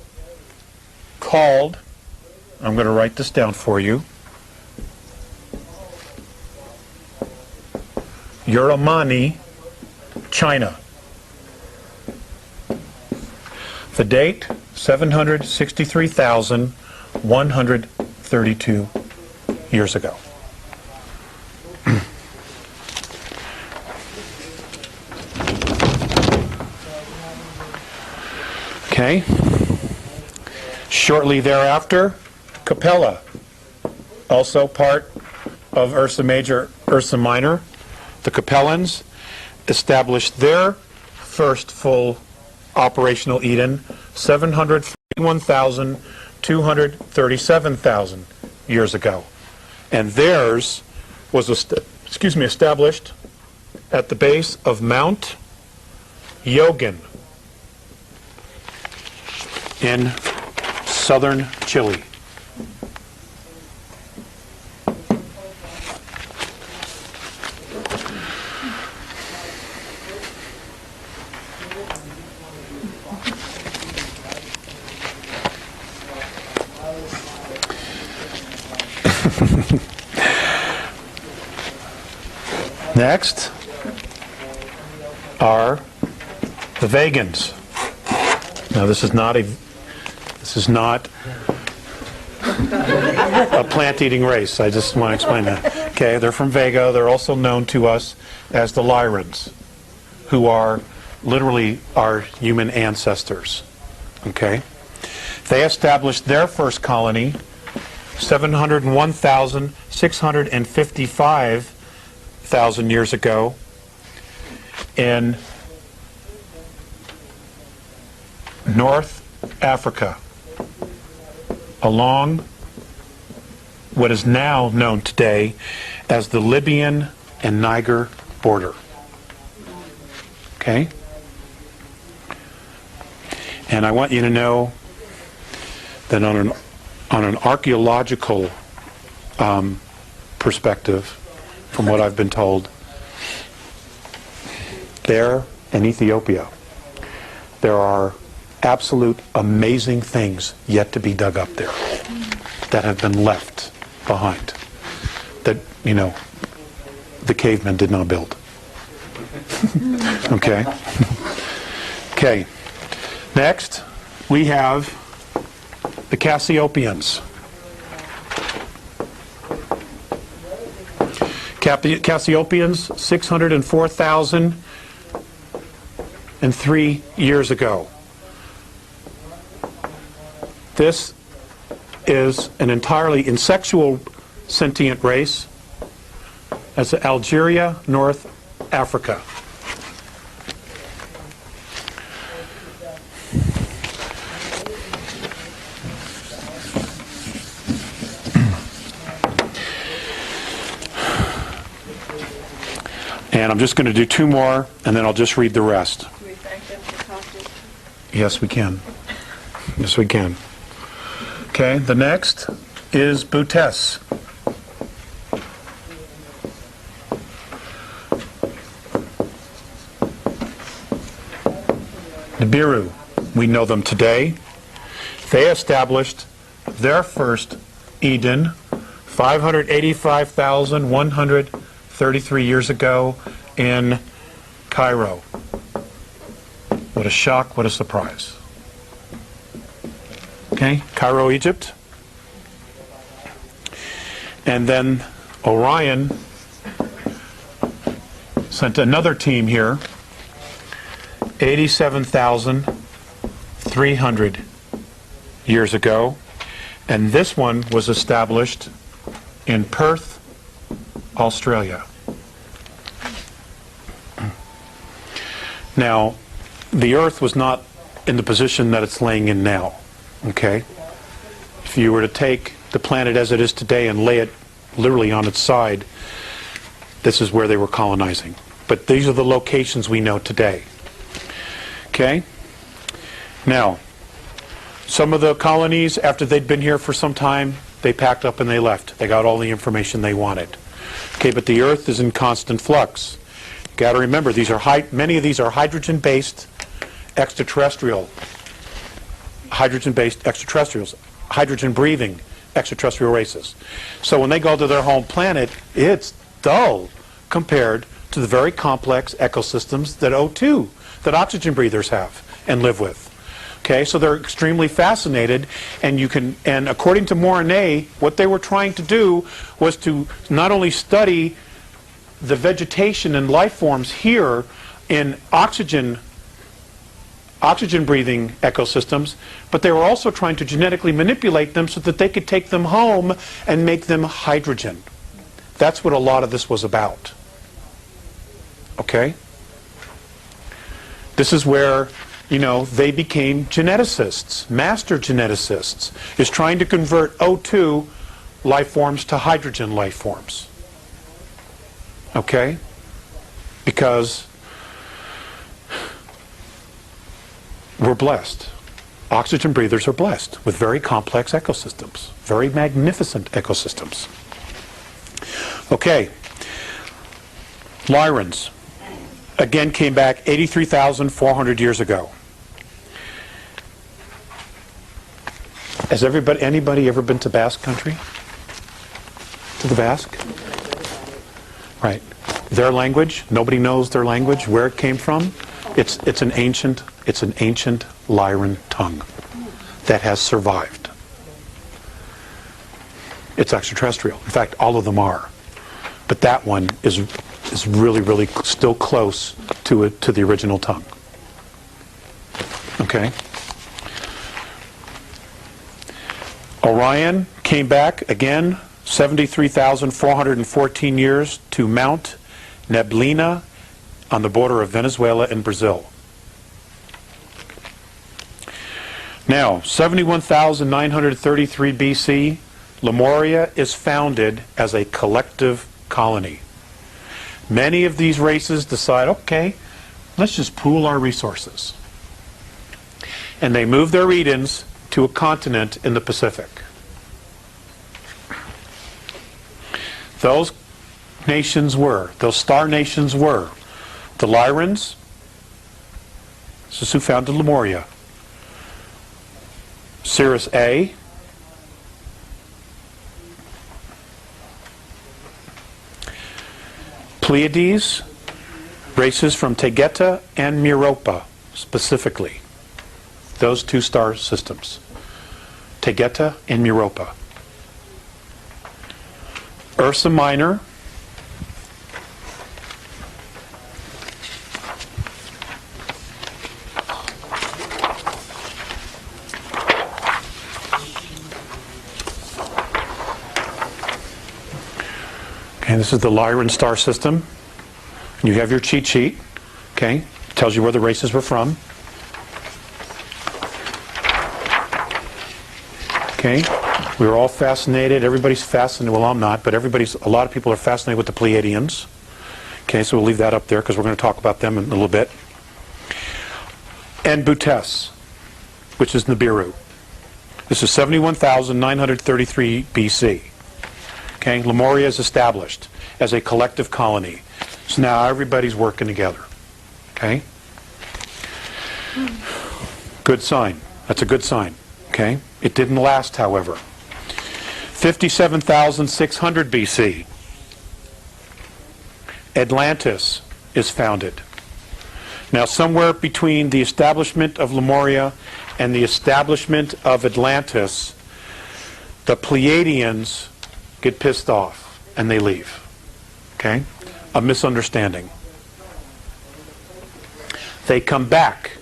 called, I'm going to write this down for you, Uramani, China. The date, 763,132 years ago. Okay. Shortly thereafter, Capella, also part of Ursa Major, Ursa Minor. The Capellans established their first full operational Eden 741,237,000 years ago. And theirs was established at the base of Mount Yogin in southern Chile. Next, are the vegans. Now this is not a plant-eating race. I just want to explain that. Okay, they're from Vega. They're also known to us as the Lyrans, who are literally our human ancestors. Okay, they established their first colony 701,655 years ago in North Africa, along what is now known today as the Libyan and Niger border. Okay? And I want you to know that on an archaeological perspective, from what I've been told, there in Ethiopia, there are absolute amazing things yet to be dug up there that have been left behind, that, you know, the cavemen did not build. Okay? Okay. Next, we have the Cassiopeans. Cassiopeans, 604,003 years ago. This is an entirely insexual sentient race. That's Algeria, North Africa. And I'm just going to do two more, and then I'll just read the rest. Do we thank them for talking? Yes, we can. Yes, we can. Okay, the next is Butes. Nibiru, we know them today. They established their first Eden 585,133 years ago in Cairo. What a shock, what a surprise. Okay, Cairo, Egypt. And then Orion sent another team here, 87,300 years ago. And this one was established in Perth, Australia. Now, the Earth was not in the position that it's laying in now. Okay? If you were to take the planet as it is today and lay it literally on its side, this is where they were colonizing. But these are the locations we know today. Okay? Now, some of the colonies, after they'd been here for some time, they packed up and they left. They got all the information they wanted. Okay, but the Earth is in constant flux. You got to remember, many of these are hydrogen-based extraterrestrials, hydrogen-breathing extraterrestrial races. So when they go to their home planet, it's dull compared to the very complex ecosystems that O2, that oxygen breathers have and live with. Okay, so they're extremely fascinated, and according to Mornay, what they were trying to do was to not only study the vegetation and life forms here in oxygen breathing ecosystems, but they were also trying to genetically manipulate them so that they could take them home and make them hydrogen. That's what a lot of this was about. Okay? This is where, you know, they became geneticists, master geneticists, is trying to convert O2 life forms to hydrogen life forms. Okay? Because we're blessed. Oxygen breathers are blessed with very complex ecosystems, very magnificent ecosystems. Okay. Lyrans, again, came back 83,400 years ago. Has anybody ever been to Basque Country? To the Basque? Right. Their language, nobody knows their language, where it came from. It's an ancient Lyran tongue that has survived. It's extraterrestrial. In fact, all of them are. But that one is really, really still close to the original tongue. Okay? Orion came back again, 73,414 years to Mount Neblina on the border of Venezuela and Brazil. Now, 71,933 BC, Lemuria is founded as a collective colony. Many of these races decide, okay, let's just pool our resources. And they move their Edens to a continent in the Pacific. Those star nations were the Lyrans. This is who founded Lemuria. Sirius A, Pleiades, races from Tegeta and Meropa, specifically. Those two star systems. Tegeta and Meropa. Ursa Minor, okay, this is the Lyran star system. And you have your cheat sheet. Okay, tells you where the races were from. Okay, we were all fascinated. Everybody's fascinated. Well, I'm not, but a lot of people are fascinated with the Pleiadians. Okay, so we'll leave that up there because we're going to talk about them in a little bit. And Butes, which is Nibiru. This is 71,933 BC. Okay, Lemuria is established as a collective colony. So now everybody's working together. Okay? Good sign. That's a good sign. Okay? It didn't last, however. 57,600 BC. Atlantis is founded. Now, somewhere between the establishment of Lemuria and the establishment of Atlantis, the Pleiadians get pissed off and they leave. Okay? A misunderstanding. They come back.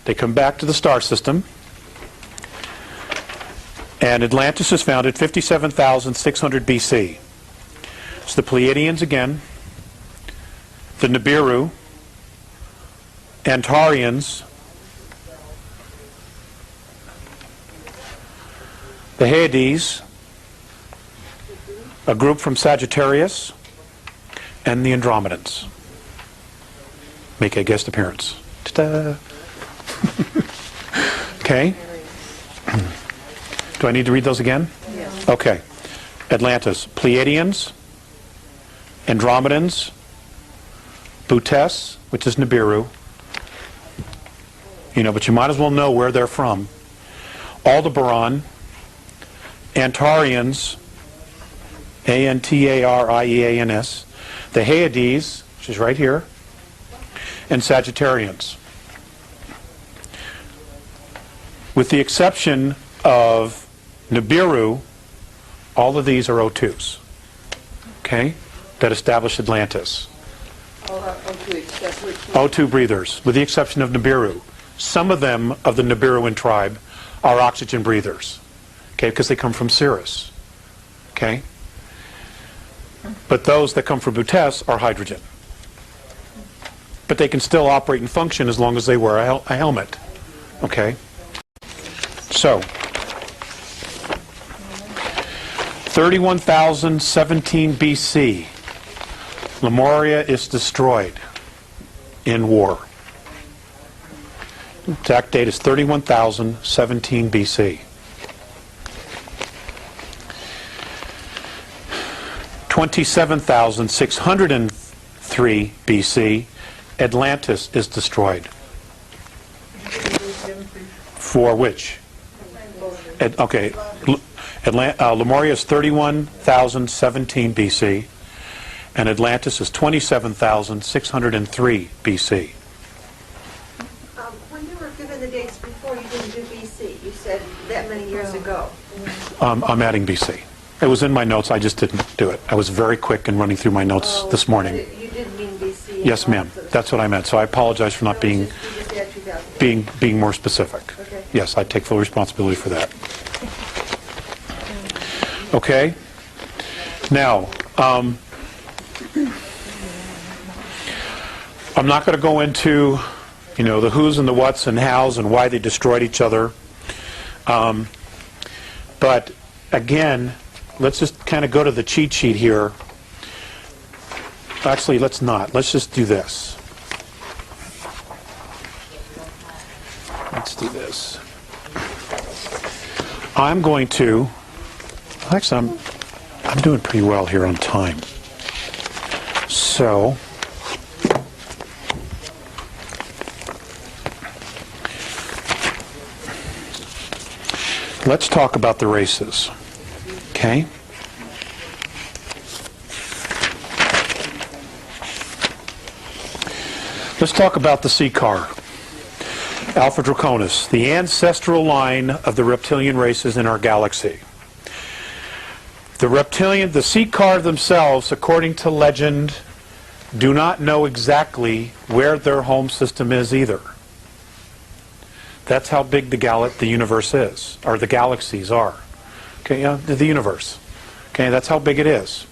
They come back to the star system. And Atlantis is founded 57,600 BC. It's the Pleiadians again, the Nibiru, Antarians, the Hyades, a group from Sagittarius, and the Andromedans make a guest appearance. Ta-da! Okay. Do I need to read those again? Yes. Okay. Atlantis, Pleiadians, Andromedans, Butes, which is Nibiru. But you might as well know where they're from. Aldebaran, Antarians, Antarians, the Hyades, which is right here, and Sagittarians. With the exception of Nibiru, all of these are O2s, okay, that established Atlantis. O2 breathers, with the exception of Nibiru. Some of them, of the Nibiruan tribe, are oxygen breathers, okay, because they come from Sirius, okay? But those that come from Butes are hydrogen. But they can still operate and function as long as they wear a helmet, okay? So, 31,017 BC, Lemuria is destroyed in war. Exact date is 31,017 BC. 27,603 BC, Atlantis is destroyed. For which? Okay, Lemuria is 31,017 BC, and Atlantis is 27,603 BC. When you were given the dates before, you didn't do BC. You said that many years ago. I'm adding BC. It was in my notes, I just didn't do it. I was very quick in running through my notes this morning. You did mean BC. Yes, ma'am. That's what I meant. So I apologize for not being You just add 2000. being more specific. Okay. Yes, I take full responsibility for that. Okay. Now, I'm not going to go into, the who's and the what's and how's and why they destroyed each other. But again, let's just kind of go to the cheat sheet here. Actually, let's not. Let's just do this. Let's do this. I'm going to... Actually, I'm doing pretty well here on time. So... let's talk about the races. Okay? Let's talk about the sea car. Alpha Draconis, the ancestral line of the reptilian races in our galaxy. The sea car themselves, according to legend, do not know exactly where their home system is either. That's how big the universe is, or the galaxies are. Okay, the universe. Okay, that's how big it is.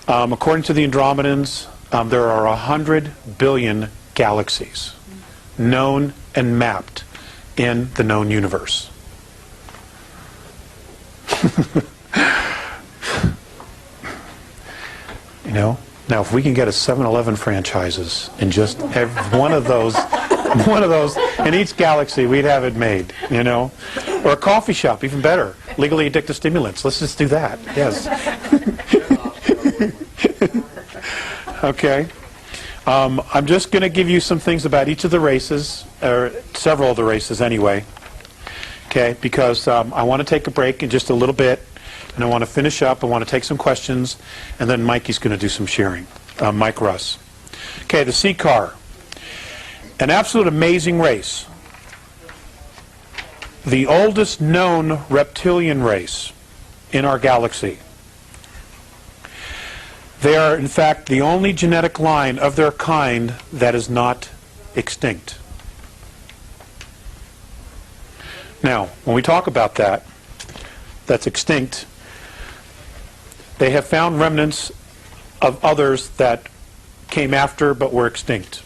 According to the Andromedans, there are 100 billion galaxies known and mapped in the known universe. Now if we can get a 7-Eleven franchises in just one of those in each galaxy, we'd have it made, or a coffee shop, even better, legally addictive stimulants. Let's just do that. Yes. Okay. I'm just going to give you some things about each of the races, or several of the races anyway, okay, because I want to take a break in just a little bit, and I want to finish up. I want to take some questions, and then Mikey's going to do some sharing. Mike Russ. Okay, the sea car. An absolute amazing race. The oldest known reptilian race in our galaxy. They are, in fact, the only genetic line of their kind that is not extinct. Now, when we talk about that's extinct, they have found remnants of others that came after but were extinct.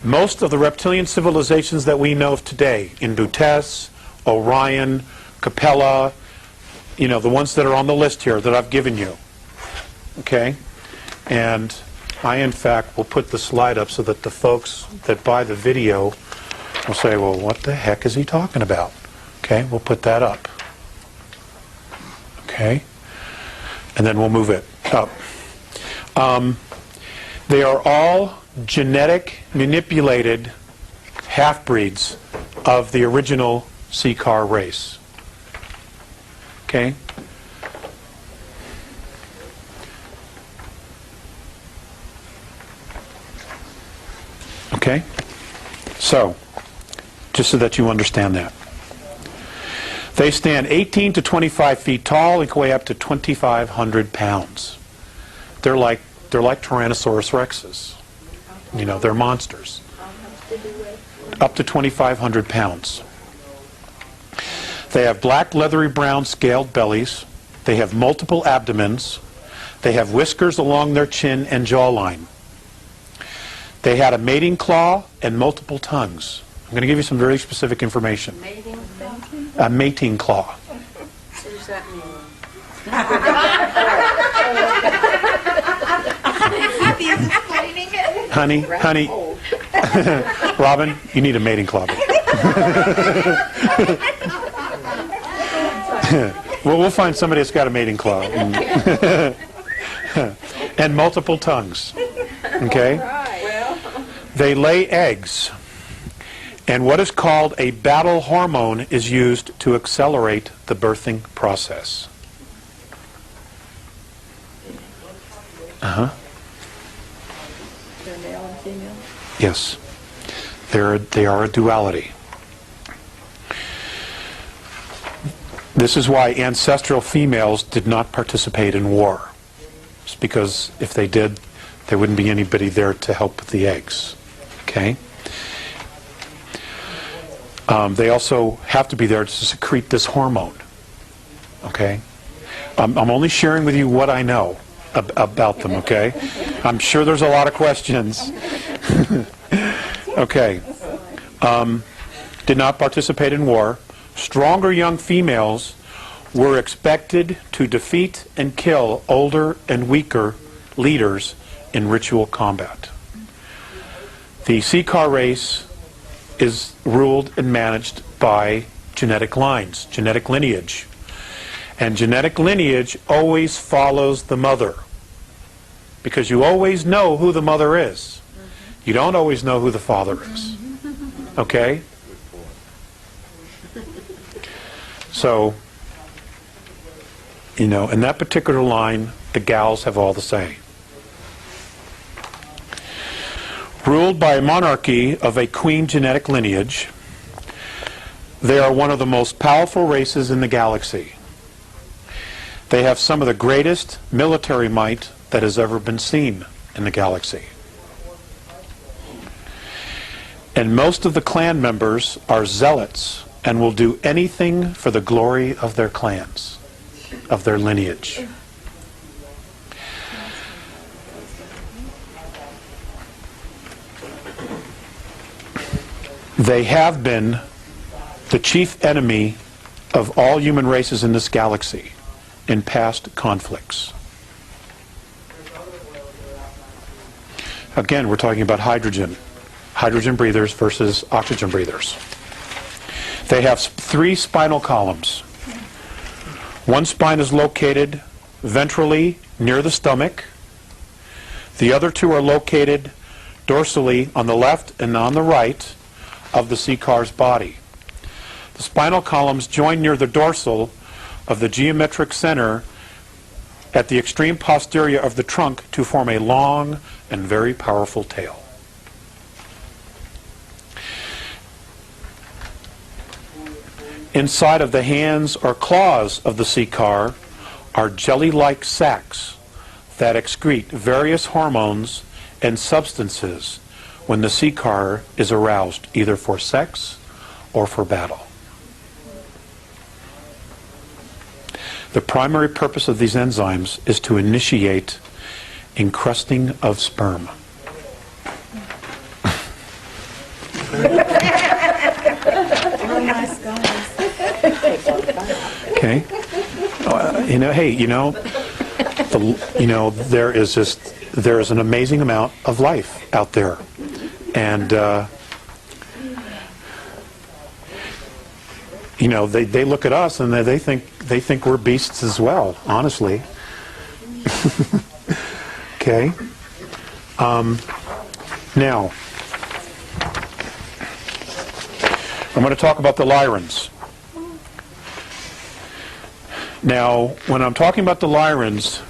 Most of the reptilian civilizations that we know of today, in Butes, Orion, Capella, the ones that are on the list here that I've given you. Okay? And I, in fact, will put the slide up so that the folks that buy the video will say, well, what the heck is he talking about? Okay? We'll put that up. Okay? And then we'll move it up. They are all genetic manipulated half-breeds of the original sea car race. Okay? Okay? So, just so that you understand that. They stand 18 to 25 feet tall and can weigh up to 2,500 pounds. They're like Tyrannosaurus rexes. They're monsters. Up to 2,500 pounds. They have black, leathery brown scaled bellies. They have multiple abdomens. They have whiskers along their chin and jawline. They had a mating claw and multiple tongues. I'm going to give you some very specific information. A mating claw. What does that mean? Honey, Robin, you need a mating claw. Well, we'll find somebody that's got a mating claw. And multiple tongues. Okay? They lay eggs. And what is called a battle hormone is used to accelerate the birthing process. Uh-huh. They're male and female? Yes. They are a duality. This is why ancestral females did not participate in war. It's because if they did, there wouldn't be anybody there to help with the eggs. Okay? They also have to be there to secrete this hormone. Okay? I'm only sharing with you what I know about them, okay? I'm sure there's a lot of questions. Okay. Did not participate in war. Stronger young females were expected to defeat and kill older and weaker leaders in ritual combat. The Seeker race is ruled and managed by genetic lines, genetic lineage. And genetic lineage always follows the mother, because you always know who the mother is. You don't always know who the father is. Okay? So, you know, in that particular line, the gals have all the say. Ruled by a monarchy of a queen genetic lineage, they are one of the most powerful races in the galaxy. They have some of the greatest military might that has ever been seen in the galaxy. And most of the clan members are zealots and will do anything for the glory of their clans, of their lineage. They have been the chief enemy of all human races in this galaxy in past conflicts. Again, we're talking about hydrogen. Hydrogen breathers versus oxygen breathers. They have 3 spinal columns. One spine is located ventrally near the stomach. The other 2 are located dorsally on the left and on the right of the Seeker's body. The spinal columns join near the dorsal of the geometric center at the extreme posterior of the trunk to form a long and very powerful tail. Inside of the hands or claws of the Seeker are jelly-like sacs that excrete various hormones and substances when the Seeker is aroused, either for sex or for battle. The primary purpose of these enzymes is to initiate encrusting of sperm. Okay. You know, hey, you know, there is an amazing amount of life out there, and you know, they look at us and they think we're beasts as well. Honestly. Okay. Now, I'm going to talk about the Lyrans. Now, when I'm talking about the Lyrans,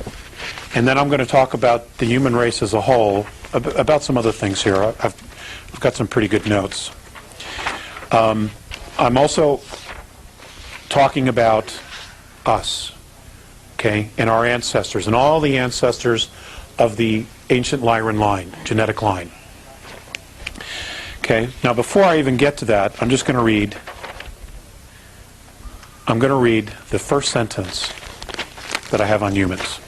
and then I'm going to talk about the human race as a whole, about some other things here. I've got some pretty good notes. I'm also talking about us, okay, and our ancestors, and all the ancestors of the ancient Lyran line, genetic line. Okay, now before I even get to that, I'm going to read the first sentence that I have on humans.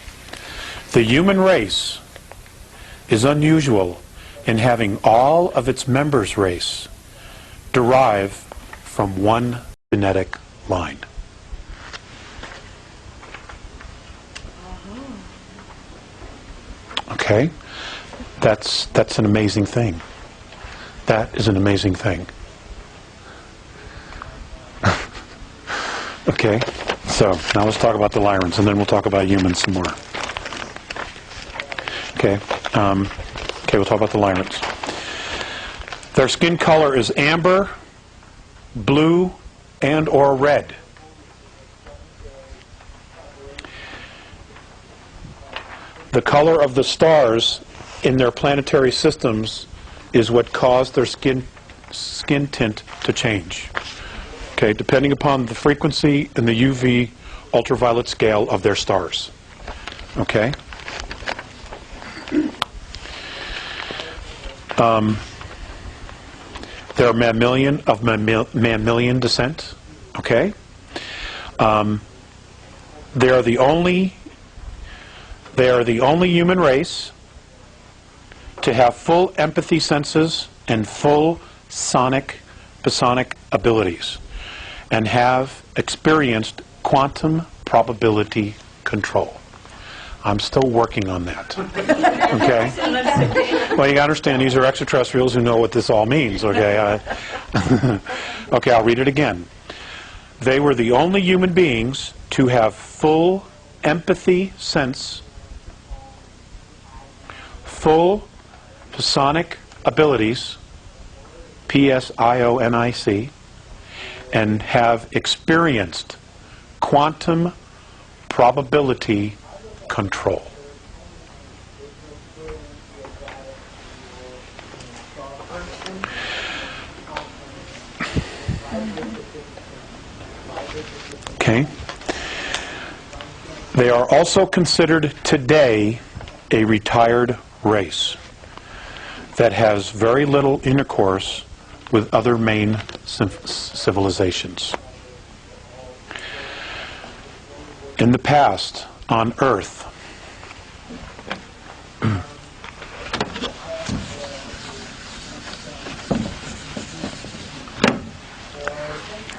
The human race is unusual in having all of its members' race derive from one genetic line. Okay? That's an amazing thing. That is an amazing thing. Okay, so now let's talk about the Lyrans, and then we'll talk about humans some more. Okay, we'll talk about the Lyrans. Their skin color is amber, blue, and or red. The color of the stars in their planetary systems is what caused their skin tint to change. Okay, depending upon the frequency and the UV ultraviolet scale of their stars. Okay? They're mammalian of mammalian descent. Okay? They are the only human race to have full empathy senses and full psionic abilities, and have experienced quantum probability control. I'm still working on that. Okay? Well, you understand these are extraterrestrials who know what this all means. Okay? Okay, I'll read it again. They were the only human beings to have full empathy sense, full psionic abilities, psionic, and have experienced quantum probability control. Okay. They are also considered today a retired race that has very little intercourse with other main civilizations. In the past, on Earth,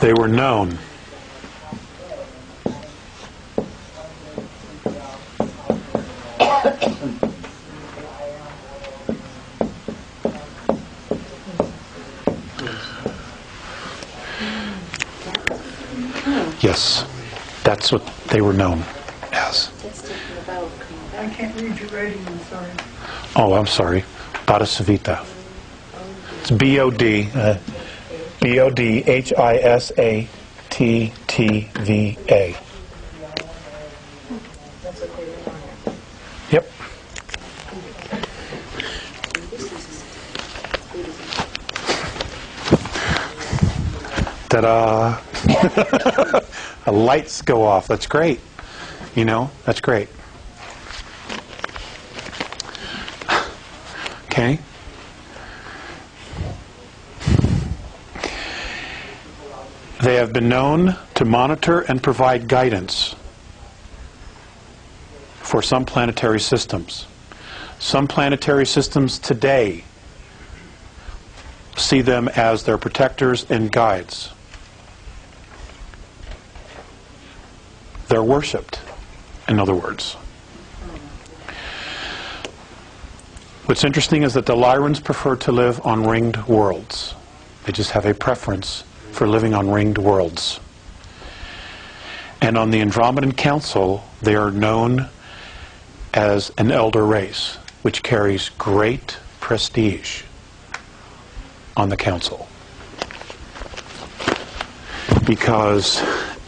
they were known Yes, that's what they were known as. I can't read your writing, I'm sorry. Oh, I'm sorry. Bodhisavita. It's B-O-D, B-O-D-H-I-S-A-T-T-V-A. Yep. Ta-da! Lights go off. That's great. You know, that's great. Okay. They have been known to monitor and provide guidance for some planetary systems. Some planetary systems today see them as their protectors and guides. They're worshipped, in other words. What's interesting is that the Lyrans prefer to live on ringed worlds. They just have a preference for living on ringed worlds. And on the Andromedan Council, they are known as an elder race, which carries great prestige on the Council. Because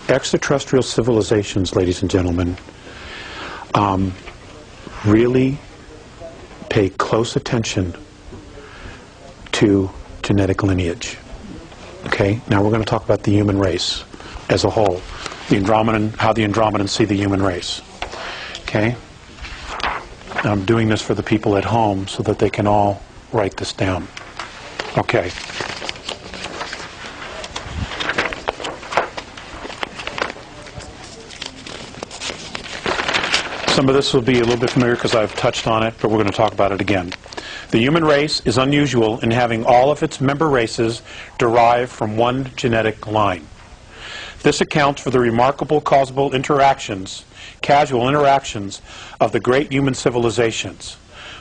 extraterrestrial civilizations, ladies and gentlemen, really pay close attention to genetic lineage. Okay, now we're going to talk about the human race as a whole. The Andromedan, how the Andromedans see the human race. Okay? I'm doing this for the people at home so that they can all write this down. Okay. Some of this will be a little bit familiar because I've touched on it, but we're going to talk about it again. The human race is unusual in having all of its member races derive from one genetic line. This accounts for the remarkable causal interactions, casual interactions of the great human civilizations.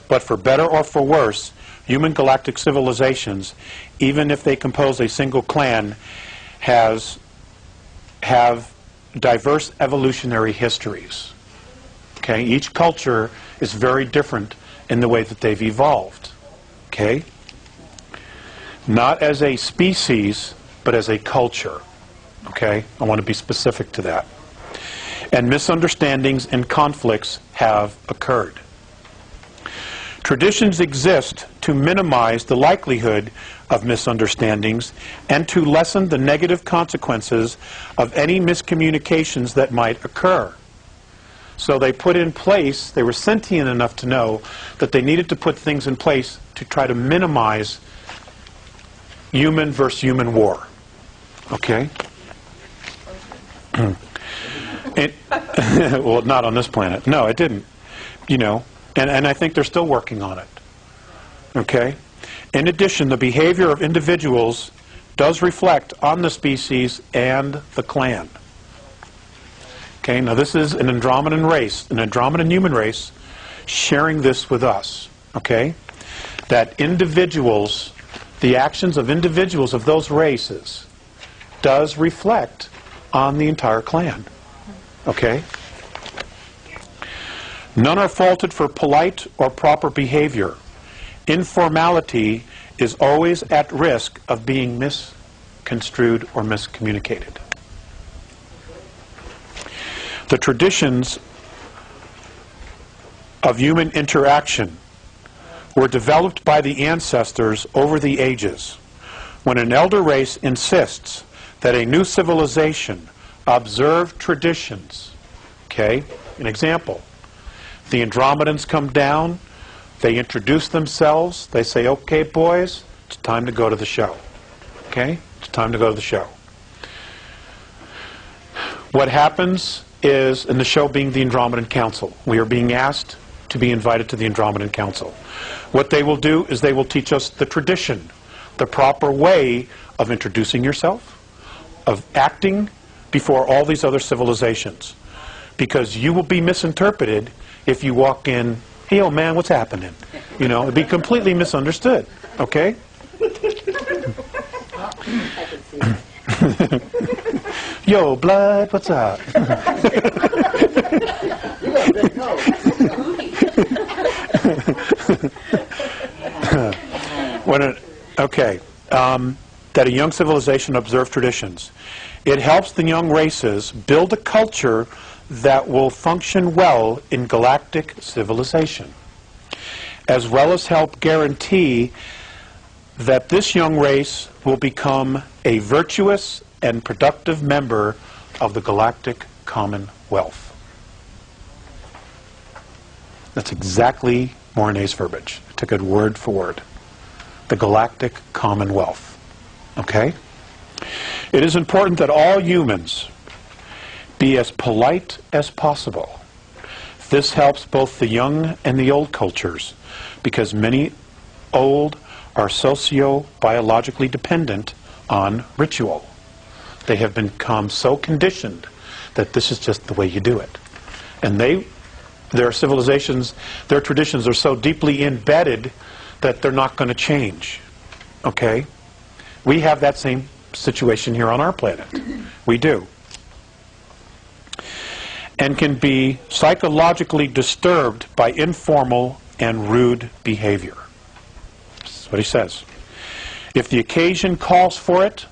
But for better or for worse, human galactic civilizations, even if they compose a single clan, have diverse evolutionary histories. Okay? Each culture is very different in the way that they've evolved. Okay? Not as a species, but as a culture. Okay? I want to be specific to that. And misunderstandings and conflicts have occurred. Traditions exist to minimize the likelihood of misunderstandings and to lessen the negative consequences of any miscommunications that might occur. So they put in place, they were sentient enough to know that they needed to put things in place to try to minimize human versus human war. Okay? Well, not on this planet. No, it didn't. You know, and I think they're still working on it. Okay? In addition, the behavior of individuals does reflect on the species and the clan. Okay, now this is an Andromedan race, an Andromedan human race, sharing this with us. Okay? That individuals, the actions of individuals of those races, does reflect on the entire clan. Okay? None are faulted for polite or proper behavior. Informality is always at risk of being misconstrued or miscommunicated. The traditions of human interaction were developed by the ancestors over the ages. When an elder race insists that a new civilization observe traditions, okay, an example, the Andromedans come down, they introduce themselves, they say, okay boys, it's time to go to the show. Okay? It's time to go to the show. What happens is, in the show being the Andromedan Council, we are being asked to be invited to the Andromedan Council. What they will do is they will teach us the tradition, the proper way of introducing yourself, of acting before all these other civilizations. Because you will be misinterpreted if you walk in, hey, oh man, what's happening? You know, it'd be completely misunderstood. Okay? Yo, blood, what's up? That a young civilization observe traditions. It helps the young races build a culture that will function well in galactic civilization, as well as help guarantee that this young race will become a virtuous and productive member of the galactic commonwealth. That's exactly Mornay's verbiage. I took it word for word. The galactic commonwealth. Okay? It is important that all humans be as polite as possible. This helps both the young and the old cultures, because many old are socio-biologically dependent on ritual. They have become so conditioned that this is just the way you do it. And their civilizations, their traditions are so deeply embedded that they're not going to change. Okay? We have that same situation here on our planet. We do. And can be psychologically disturbed by informal and rude behavior. That's what he says. If the occasion calls for it,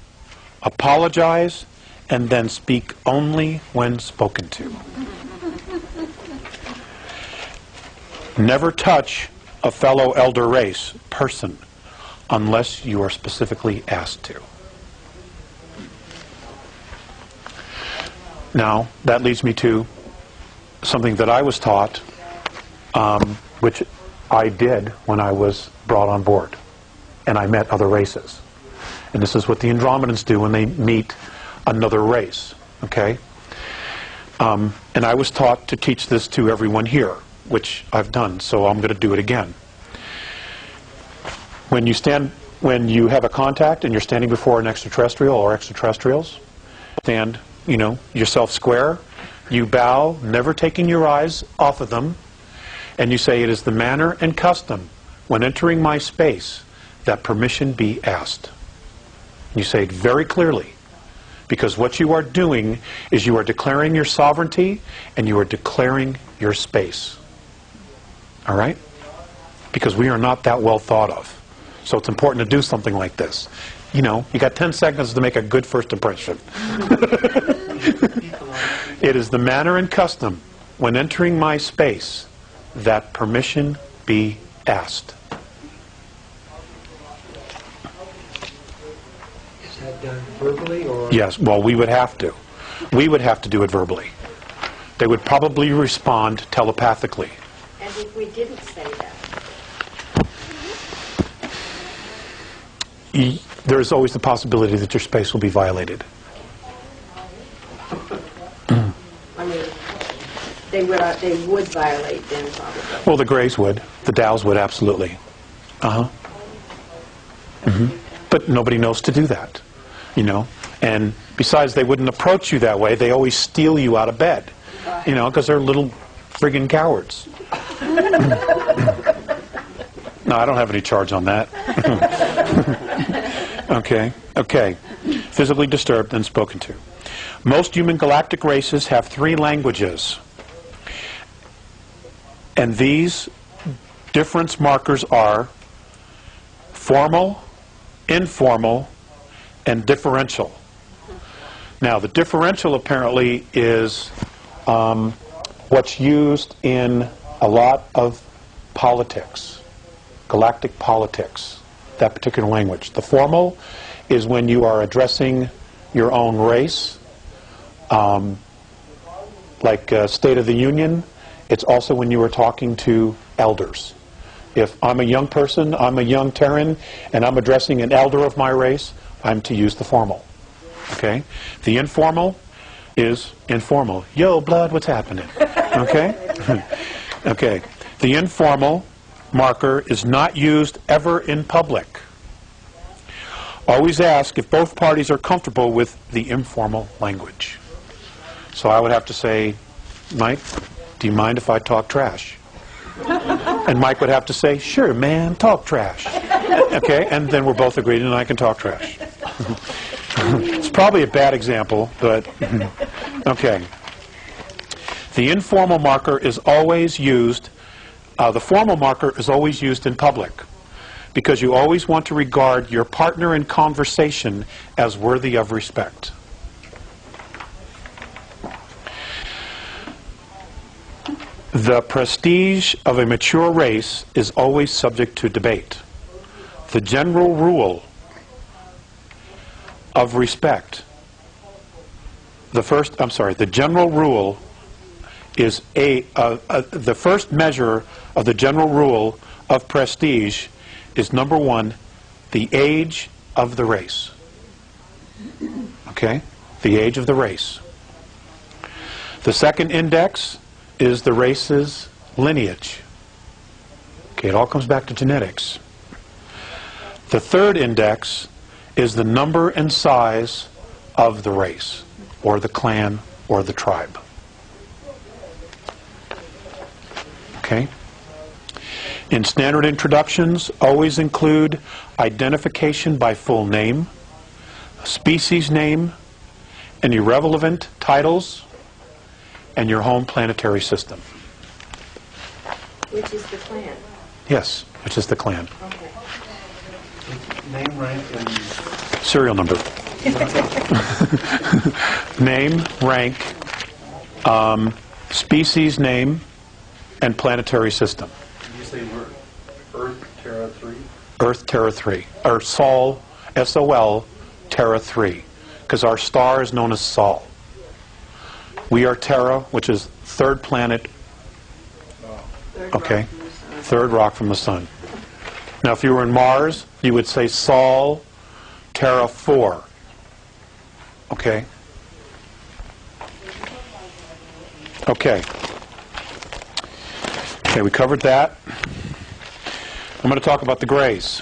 apologize, and then speak only when spoken to. Never touch a fellow elder race person unless you are specifically asked to. Now, that leads me to something that I was taught, which I did when I was brought on board, and I met other races. And this is what the Andromedans do when they meet another race, okay? And I was taught to teach this to everyone here, which I've done, so I'm going to do it again. When you have a contact and you're standing before an extraterrestrial or extraterrestrials, stand, yourself square, you bow, never taking your eyes off of them, and you say, it is the manner and custom when entering my space that permission be asked. You say it very clearly, because what you are doing is you are declaring your sovereignty and you are declaring your space. All right? Because we are not that well thought of. So it's important to do something like this. You got 10 seconds to make a good first impression. It is the manner and custom when entering my space that permission be asked. Is that done verbally or? Yes, well, we would have to. We would have to do it verbally. They would probably respond telepathically. And if we didn't say that, There is always the possibility that your space will be violated. I mean, they would violate then probably. Well, the Greys would. The Dows would, absolutely. Uh-huh. But nobody knows to do that, you know. And besides, they wouldn't approach you that way. They always steal you out of bed, you know, because they're little friggin' cowards. No, I don't have any charge on that. Okay. Physically disturbed and spoken to. Most human galactic races have 3 languages. And these difference markers are formal, informal, and differential. Now, the differential apparently is what's used in a lot of politics, galactic politics, that particular language. The formal is when you are addressing your own race, like State of the Union. It's also when you are talking to elders. If I'm a young person, I'm a young Terran, and I'm addressing an elder of my race, I'm to use the formal. Okay? The informal is informal. Yo, blood, what's happening? Okay? Okay. The informal marker is not used ever in public. Always ask if both parties are comfortable with the informal language. So I would have to say, Mike, do you mind if I talk trash? And Mike would have to say, sure, man, talk trash. Okay? And then we're both agreed and I can talk trash. It's probably a bad example, but okay. The informal marker is always used, the formal marker is always used in public because you always want to regard your partner in conversation as worthy of respect. The prestige of a mature race is always subject to debate. The general rule of respect, the general rule is the first measure of the general rule of prestige is number 1, the age of the race. Okay? The age of the race. The second index is the race's lineage. Okay, it all comes back to genetics. The third index is the number and size of the race, or the clan, or the tribe. Okay? In standard introductions, always include identification by full name, species name, any relevant titles, and your home planetary system. Which is the clan. Yes, which is the clan. Okay. Name, rank, and Serial number. Name, rank, species name, and planetary system. did you say we're Earth, Terra 3? Earth, Terra 3. Or Sol, S-O-L, Terra 3. Because our star is known as Sol. We are Terra, which is third planet, okay? Third rock from the sun. Now, if you were in Mars, you would say Sol, Terra 4. Okay? Okay. Okay, we covered that. I'm going to talk about the Greys.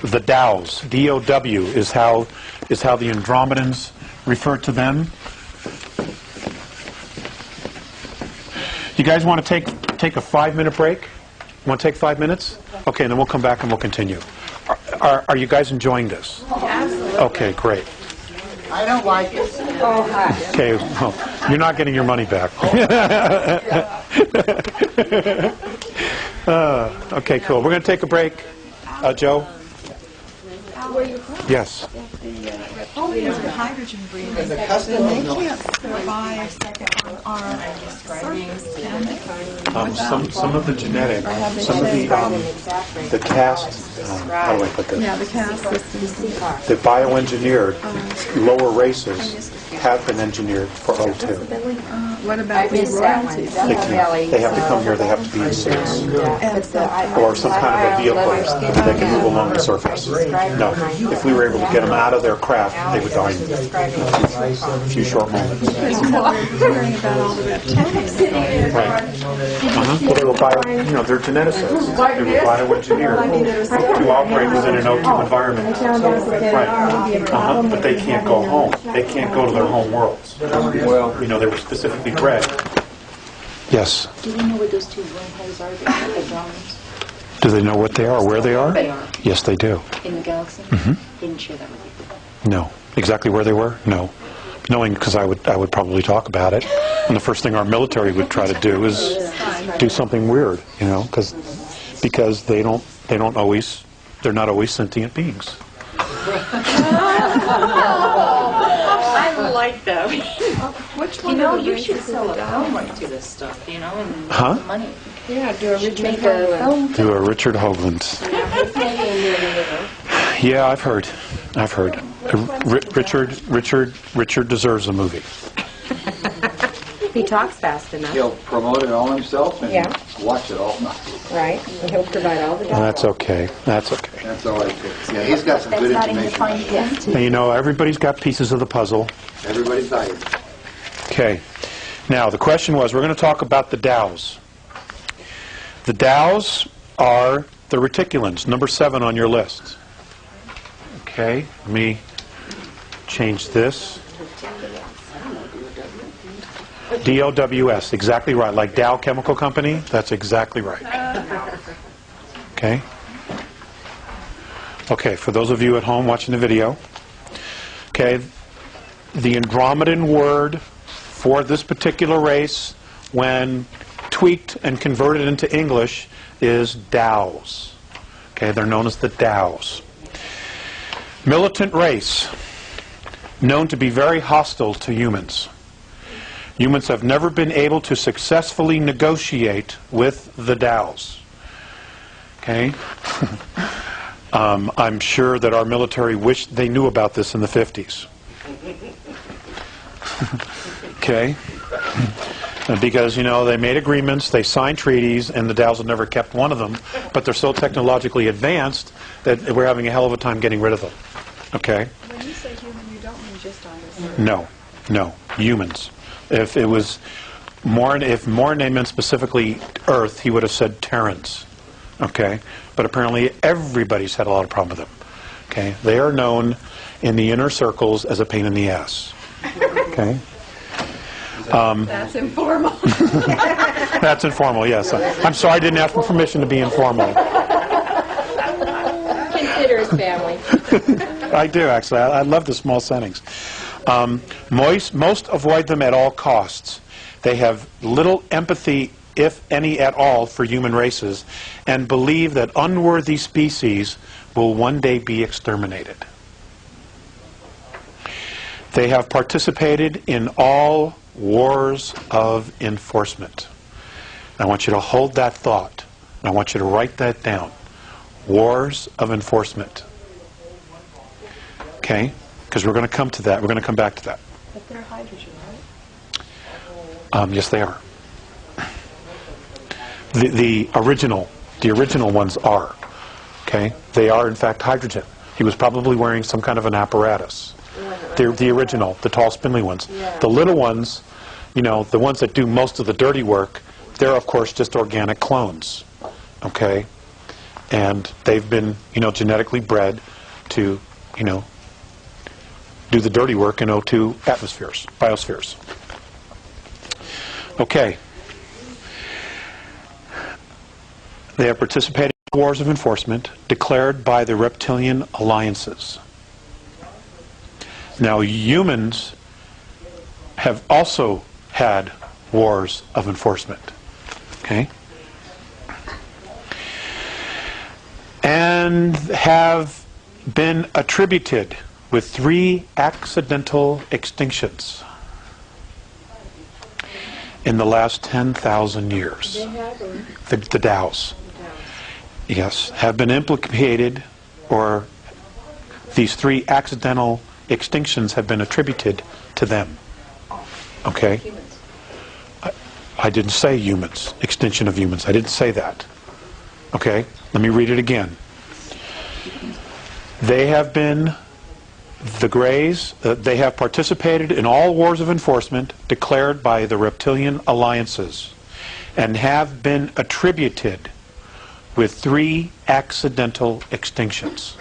The Dows. D-O-W is how the Andromedans refer to them. You guys want to take a 5-minute break? Want to take 5 minutes? Okay, and then we'll come back and we'll continue. Are you guys enjoying this? Absolutely. Okay, great. I don't like it. Oh, hi. Okay, well, you're not getting your money back. Okay, cool. We're going to take a break. Joe? Where are you from? Yes. Reptilians are hydrogen breathing, and they can't survive on our surface planet. Some of the genetic, some of the cast, how do I put this? Yeah, the caste system. The bioengineered lower races have been engineered for O2. What about the royalties? They have to come here, they have to be in suits. Or some kind of a vehicle that can move along the surface. No, if we were able to get them out of their craft, they would die in a few short moments. Because we're hearing about all the reptilians. Right. Well, they were they're geneticists. They were bioengineered to operate within an O2 environment. Right. But they can't go home. They can't go to their home worlds. Well, they were specifically bred. Yes. Do we know where those two wormholes are, the drones? Do they know what they are, where they are? They are. Yes, they do. In the galaxy? Didn't share that with you. No. Exactly where they were? No. Knowing, because I would probably talk about it, and the first thing our military would try to do is do something weird, because they're not always sentient beings. I like that. Which one of the You races should is sell the a down? film right to this stuff, and Huh? money. Yeah, do a Should Richard make a Howland. film. Do a Richard Hoagland. Yeah, I've heard. Richard deserves a movie. He talks fast enough, He'll promote it all himself and Yeah. watch it all night. right? And he'll provide all the Well, that's okay. That's okay. That's all I think. Yeah, he's got some good information. And everybody's got pieces of the puzzle. Everybody's valued. Okay. Now, the question was, we're going to talk about the Dows. The Dows are the reticulans, number 7 on your list. Okay, let me change this. DOWS, exactly right. Like Dow Chemical Company, that's exactly right. Okay. Okay, for those of you at home watching the video, okay, the Andromedan word for this particular race, when tweaked and converted into English, is Dows. Okay, they're known as the Dows. Militant race, known to be very hostile to humans. Humans have never been able to successfully negotiate with the Dows. Okay? I'm sure that our military wished they knew about this in the 50s. Okay? Because, they made agreements, they signed treaties, and the Dows have never kept one of them, but they're so technologically advanced that we're having a hell of a time getting rid of them. Okay? When you say human, you don't mean just dinosaurs. No, humans. If it was if Morne meant specifically Earth, he would have said Terrans. Okay? But apparently everybody's had a lot of problem with them. Okay? They are known in the inner circles as a pain in the ass. Okay? That's informal. That's informal, yes. I'm sorry I didn't ask for permission to be informal. consider his family. I do, actually. I love the small settings. Most avoid them at all costs. They have little empathy, if any at all, for human races, and believe that unworthy species will one day be exterminated. They have participated in all wars of enforcement. I want you to hold that thought. I want you to write that down. Wars of enforcement. Okay? Because we're going to come to that. We're going to come back to that. But they're hydrogen, right? Yes, they are. The original ones are. Okay? They are, in fact, hydrogen. He was probably wearing some kind of an apparatus. The original, the tall, spindly ones. The little ones, the ones that do most of the dirty work, they're, of course, just organic clones. Okay? And they've been, genetically bred to, do the dirty work in O2 atmospheres, biospheres. Okay. They have participated in wars of enforcement declared by the reptilian alliances. Now, humans have also had wars of enforcement. Okay? And have been attributed with 3 accidental extinctions. in the last 10,000 years. They have, or The Dows, yes, have been implicated, or these 3 accidental extinctions have been attributed to them. Okay? humans. I didn't say humans, extinction of humans. I didn't say that. Okay? Let me read it again. They have been, the Greys, they have participated in all wars of enforcement declared by the reptilian alliances and have been attributed with 3 accidental extinctions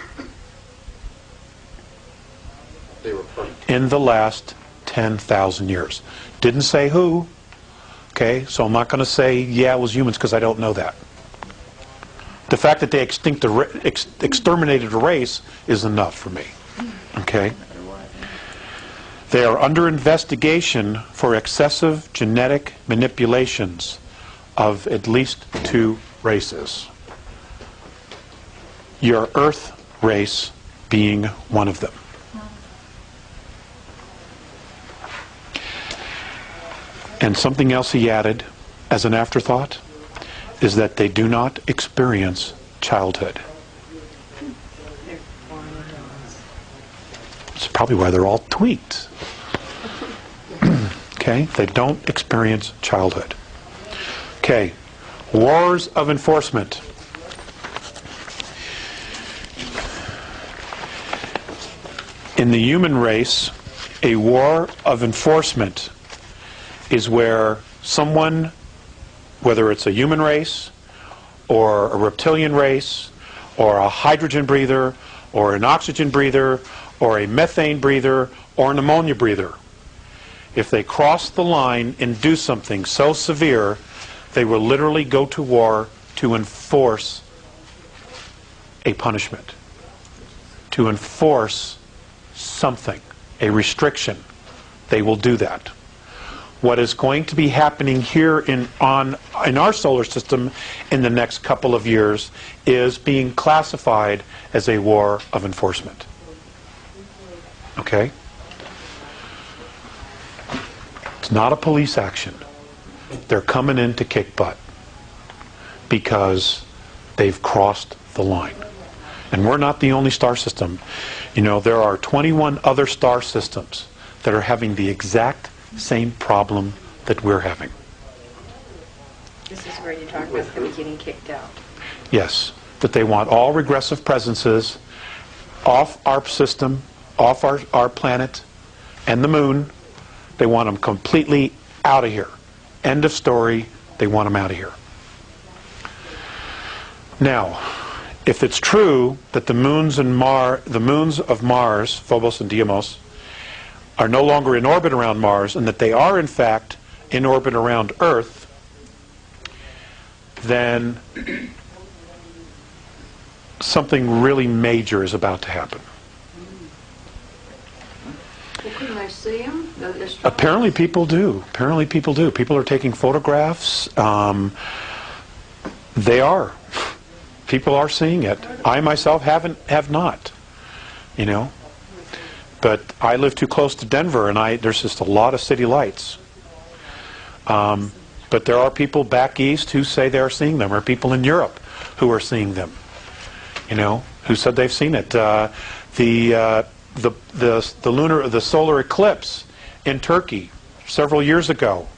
They were perfect. in the last 10,000 years. Didn't say who. Okay, so I'm not going to say, yeah, it was humans, because I don't know that. The fact that they exterminated a race is enough for me. Okay? They are under investigation for excessive genetic manipulations of at least 2 races. Your Earth race being one of them. And something else he added as an afterthought is that they do not experience childhood. It's probably why they're all tweaked. Okay? They don't experience childhood. Okay. Wars of enforcement. In the human race, a war of enforcement is where someone, whether it's a human race or a reptilian race or a hydrogen breather or an oxygen breather or a methane breather or an ammonia breather, if they cross the line and do something so severe, they will literally go to war to enforce a punishment, to enforce something, a restriction. They will do that. What is going to be happening here in our solar system in the next couple of years is being classified as a war of enforcement. Okay? It's not a police action. They're coming in to kick butt because they've crossed the line. And we're not the only star system. You know, there are 21 other star systems that are having the exact same problem that we're having. This is where you talk about them getting kicked out. Yes, that they want all regressive presences off our system, off our planet and the moon. They want them completely out of here. End of story. They want them out of here. Now, if it's true that the moons of Mars, Phobos and Deimos, are no longer in orbit around Mars, and that they are in fact in orbit around Earth, then something really major is about to happen. Well, couldn't I see them? Apparently people do. Apparently people do. People are taking photographs. They are. People are seeing it. I myself have not. You know. But I live too close to Denver, and there's just a lot of city lights. But there are people back east who say they're seeing them, or people in Europe who are seeing them. You know, who said they've seen it. The solar eclipse in Turkey several years ago.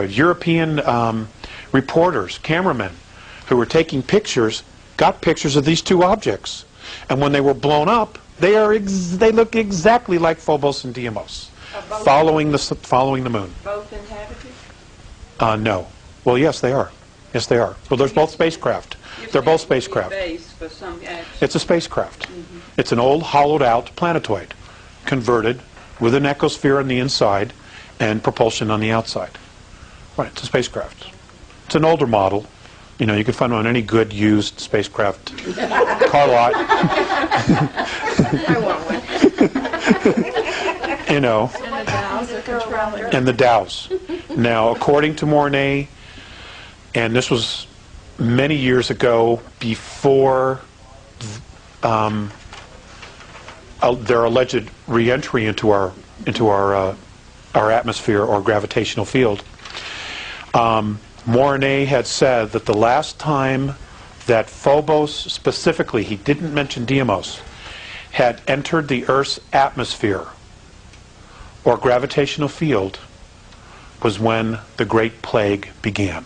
European reporters, cameramen, who were taking pictures, got pictures of these 2 objects, and when they were blown up, they look exactly like Phobos and Deimos, following the moon. Both inhabited? No. Well, yes, they are. Yes, they are. Well, there's both spacecraft. They're both spacecraft. Base for some action. It's a spacecraft. It's an old hollowed-out planetoid, converted with an ecosphere on the inside and propulsion on the outside. Right. It's a spacecraft. It's an older model. You know, you can find it on any good used spacecraft car lot. I want one. You know. And the Dows, the controller. And the Dows. Now, according to Mornay, and this was many years ago, before their alleged re-entry into our atmosphere or gravitational field. Mornay had said that the last time that Phobos specifically, he didn't mention Deimos, had entered the Earth's atmosphere or gravitational field was when the Great Plague began.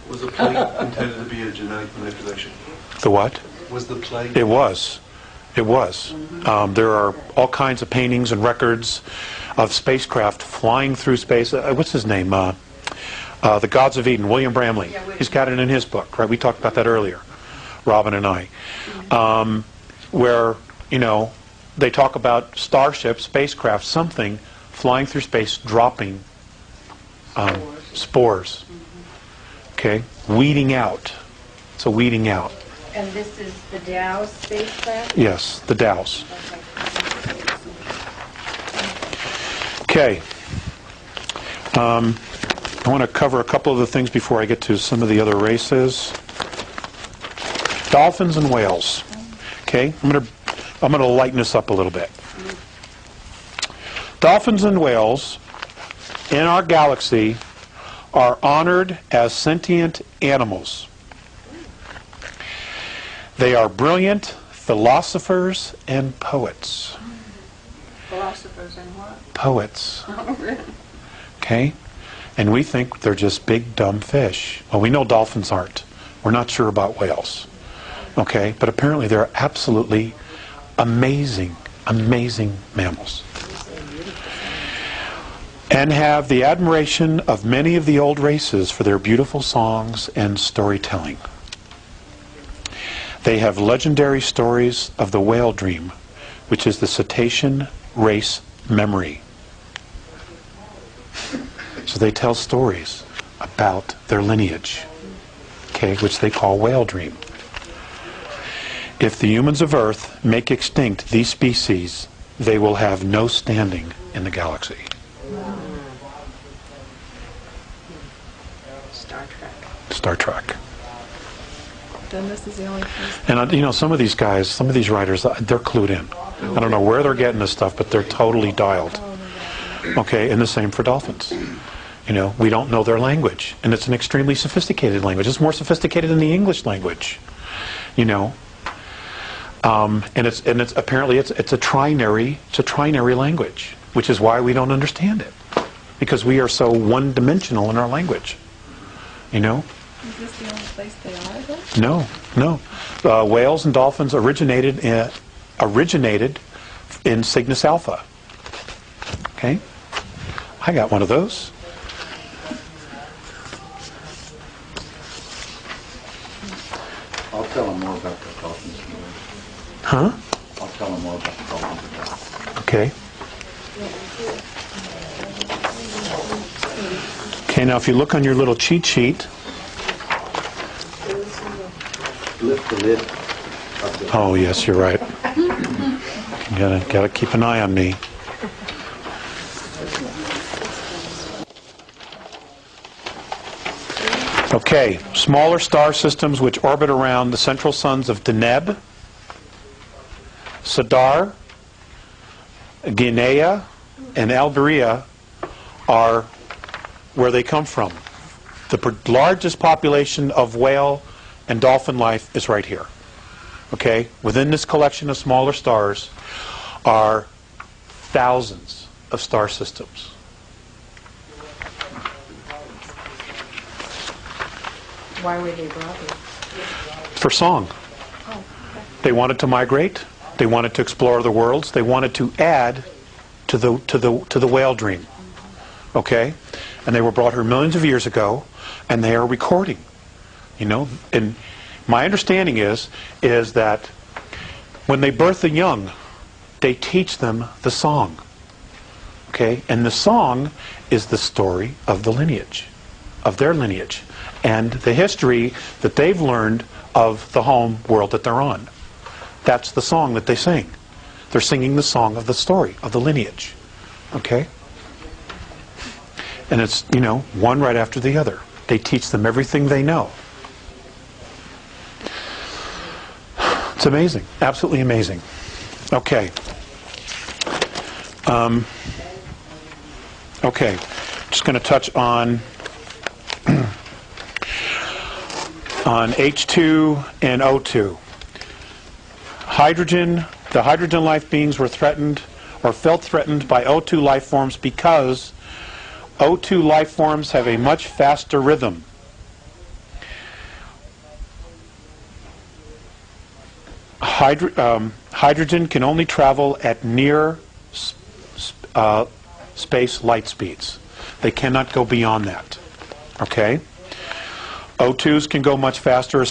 Was the plague intended to be a genetic manipulation? The what? Was the plague? It was. It was. There are all kinds of paintings and records of spacecraft flying through space. What's his name? The Gods of Eden, William Bramley. He's got it in his book, right? We talked about that earlier, Robin and I. Where, you know, they talk about starships, spacecraft, something flying through space, dropping spores. Okay? Weeding out. It's a weeding out. And this is the Dow spacecraft? Yes, the Dows. Okay. I want to cover a couple of the things before I get to some of the other races. Dolphins and whales. Okay, I'm going to lighten this up a little bit. Dolphins and whales in our galaxy are honored as sentient animals. They are brilliant philosophers and poets. Philosophers and what? Poets. Oh, really? Okay? And we think they're just big, dumb fish. Well, we know dolphins aren't. We're not sure about whales. Okay? But apparently they're absolutely amazing, amazing mammals. And have the admiration of many of the old races for their beautiful songs and storytelling. They have legendary stories of the whale dream, which is the cetacean race memory. So they tell stories about their lineage, okay, which they call whale dream. If the humans of Earth make extinct these species, they will have no standing in the galaxy. Star Trek. Star Trek. Then this is the only place. And you know, some of these guys, some of these writers, they're clued in. I don't know where they're getting this stuff, but they're totally dialed. Okay, and the same for dolphins. You know, we don't know their language, and it's an extremely sophisticated language. It's more sophisticated than the English language. You know, and it's apparently it's a trinary language, which is why we don't understand it, because we are so one-dimensional in our language. You know. Is this the only place they are, then? No. Whales and dolphins originated in Cygnus Alpha. Okay? I got one of those. I'll tell them more about the dolphins. Huh? I'll tell them more about the dolphins. Okay. Okay, now if you look on your little cheat sheet. Lift the lid of the... Oh, yes, you're right. You gotta keep an eye on me. Okay, smaller star systems which orbit around the central suns of Deneb, Sadar, Guinea, and Alberia are where they come from. The largest population of whale and dolphin life is right here. Okay? Within this collection of smaller stars are thousands of star systems. Why were they brought here? For song. They wanted to migrate. They wanted to explore the worlds. They wanted to add to the whale dream. Okay? And they were brought here millions of years ago, and they are recording. You know, and my understanding is that when they birth the young, they teach them the song. Okay? And the song is the story of the lineage, of their lineage, and the history that they've learned of the home world that they're on. That's the song that they sing. They're singing the song of the story, of the lineage. Okay? And it's, you know, one right after the other. They teach them everything they know. It's amazing, absolutely amazing. Okay. Okay, just going to touch on H2 and O2. Hydrogen, the hydrogen life beings were threatened or felt threatened by O2 life forms because O2 life forms have a much faster rhythm. Hydrogen can only travel at near space light speeds. They cannot go beyond that. Okay? O2s can go much faster, as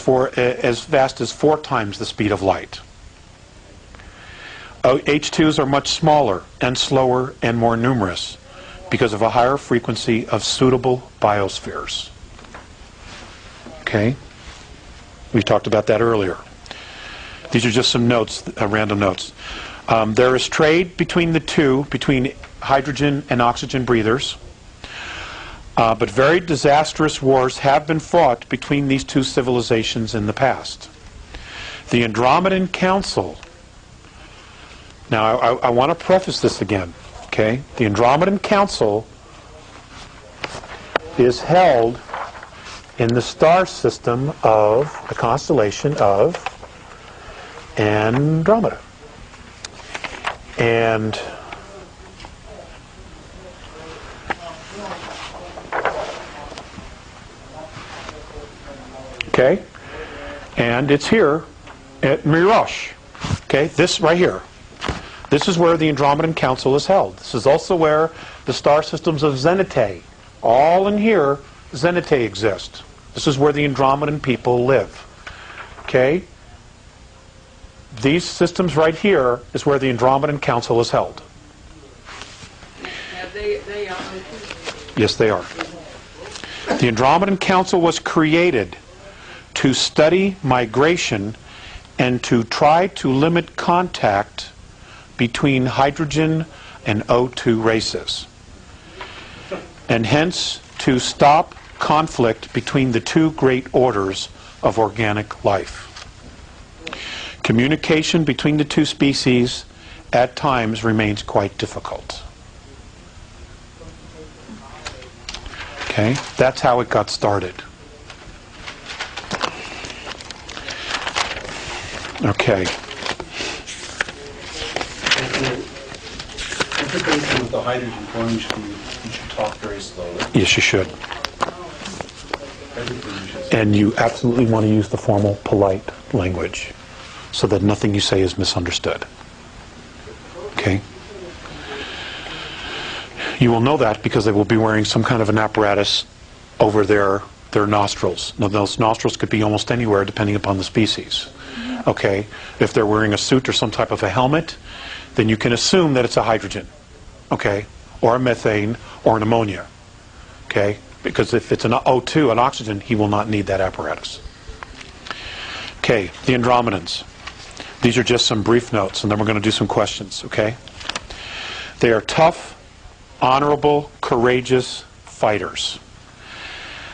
fast as 4 times the speed of light. H2s are much smaller and slower and more numerous because of a higher frequency of suitable biospheres. Okay? We talked about that earlier. These are just some notes, random notes. There is trade between the two, between hydrogen and oxygen breathers, but very disastrous wars have been fought between these two civilizations in the past. The Andromedan Council, now I want to preface this again, okay? The Andromedan Council is held in the star system of the constellation of Andromeda. And okay, and it's here at Mirosh. Okay, this right here. This is where the Andromedan Council is held. This is also where the star systems of Zenitae, all in here, Zenitae exist. This is where the Andromedan people live. Okay? These systems right here is where the Andromedan Council is held. They are. Yes, they are. The Andromedan Council was created to study migration and to try to limit contact between hydrogen and O2 races, and hence to stop conflict between the two great orders of organic life. Communication between the two species at times remains quite difficult. Okay, that's how it got started. Okay. Typically with the hydrogen form, you should talk very slowly. Yes, you should. Everything you should say. And you absolutely want to use the formal, polite language so that nothing you say is misunderstood. Okay? You will know that because they will be wearing some kind of an apparatus over their nostrils. Now, those nostrils could be almost anywhere depending upon the species. Okay? If they're wearing a suit or some type of a helmet, then you can assume that it's a hydrogen. Okay? Or a methane or an ammonia. Okay? Because if it's an O2, an oxygen, he will not need that apparatus. Okay, the Andromedans. These are just some brief notes, and then we're going to do some questions, okay? They are tough, honorable, courageous fighters.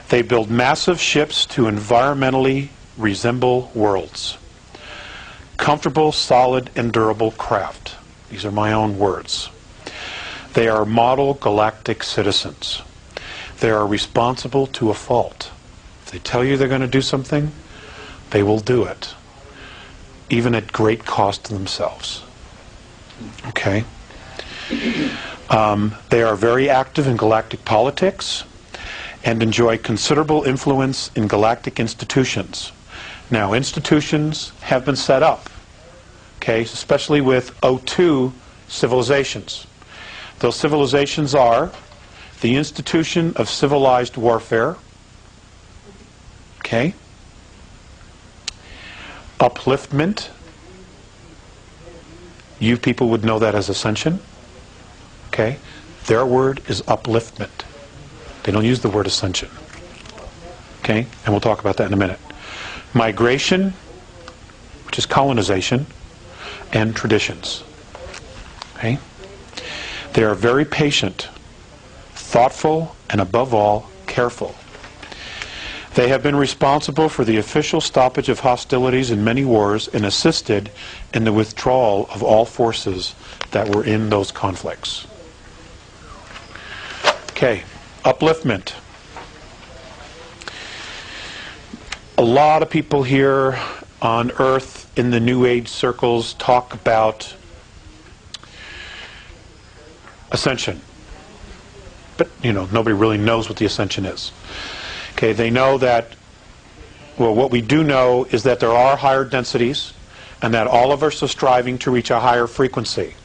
They build massive ships to environmentally resemble worlds. Comfortable, solid, and durable craft. These are my own words. They are model galactic citizens. They are responsible to a fault. If they tell you they're going to do something, they will do it, even at great cost to themselves. Okay? They are very active in galactic politics and enjoy considerable influence in galactic institutions. Now, institutions have been set up, okay, especially with O2 civilizations. Those civilizations are the Institution of Civilized Warfare, okay, Upliftment. You people would know that as Ascension, okay. Their word is upliftment. They don't use the word ascension, okay, and we'll talk about that in a minute. Migration, which is colonization, and traditions, okay. They are very patient, thoughtful, and above all, careful. They have been responsible for the official stoppage of hostilities in many wars and assisted in the withdrawal of all forces that were in those conflicts. Okay, upliftment. A lot of people here on Earth in the New Age circles talk about ascension. But, nobody really knows what the ascension is. Okay, they know that, well, what we do know is that there are higher densities and that all of us are striving to reach a higher frequency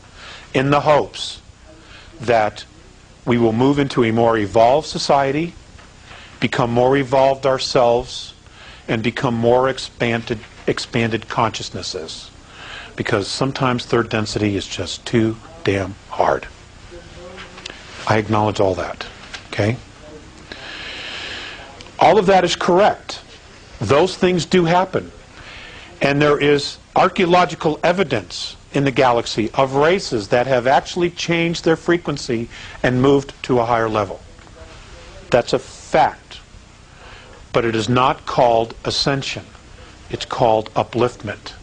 in the hopes that we will move into a more evolved society, become more evolved ourselves, and become more expanded consciousnesses. Because sometimes third density is just too damn hard. I acknowledge all that. Okay? All of that is correct. Those things do happen. And there is archaeological evidence in the galaxy of races that have actually changed their frequency and moved to a higher level. That's a fact. But it is not called ascension. It's called upliftment.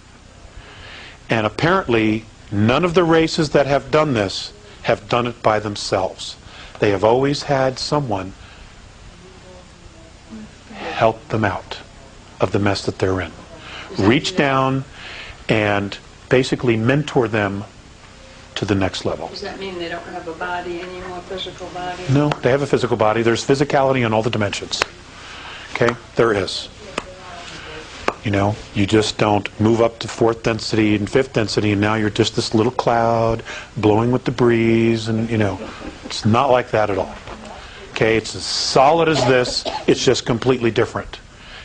And apparently, none of the races that have done this have done it by themselves. They have always had someone help them out of the mess that they're in. Reach down and basically mentor them to the next level. Does that mean they don't have a body anymore, physical body? No, they have a physical body. There's physicality in all the dimensions. Okay? There is. You just don't move up to 4th density and 5th density and now you're just this little cloud blowing with the breeze and, it's not like that at all. Okay? It's as solid as this. It's just completely different.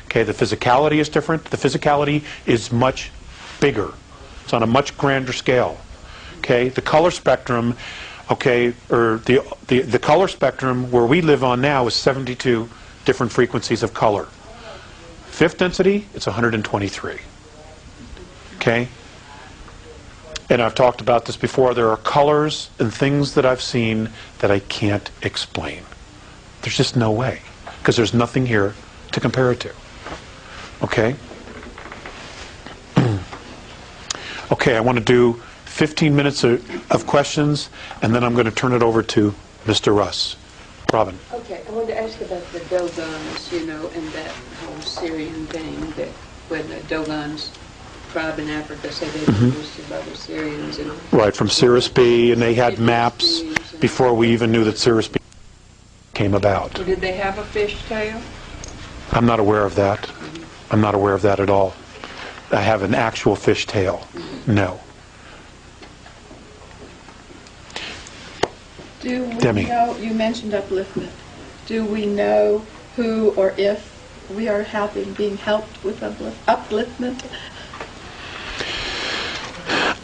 Okay? The physicality is different. The physicality is much bigger. It's on a much grander scale. Okay? The color spectrum, okay, or the color spectrum where we live on now is 72 different frequencies of color. 5th density, it's 123. Okay? And I've talked about this before. There are colors and things that I've seen that I can't explain. There's just no way. Because there's nothing here to compare it to. Okay? Okay, I want to do 15 minutes of questions, and then I'm going to turn it over to Mr. Russ. Robin. Okay, I wanted to ask about the Dogons, and that whole Syrian thing, that when the Dogons tribe in Africa said they were used by the Syrians. And right, from Cirrus B, and they had maps before we even knew that Cirrus B came about. Well, did they have a fish tail? I'm not aware of that. I'm not aware of that at all. I have an actual fish tail. No. Do we Demi. know, you mentioned upliftment, do we know who or if we are being helped with upliftment?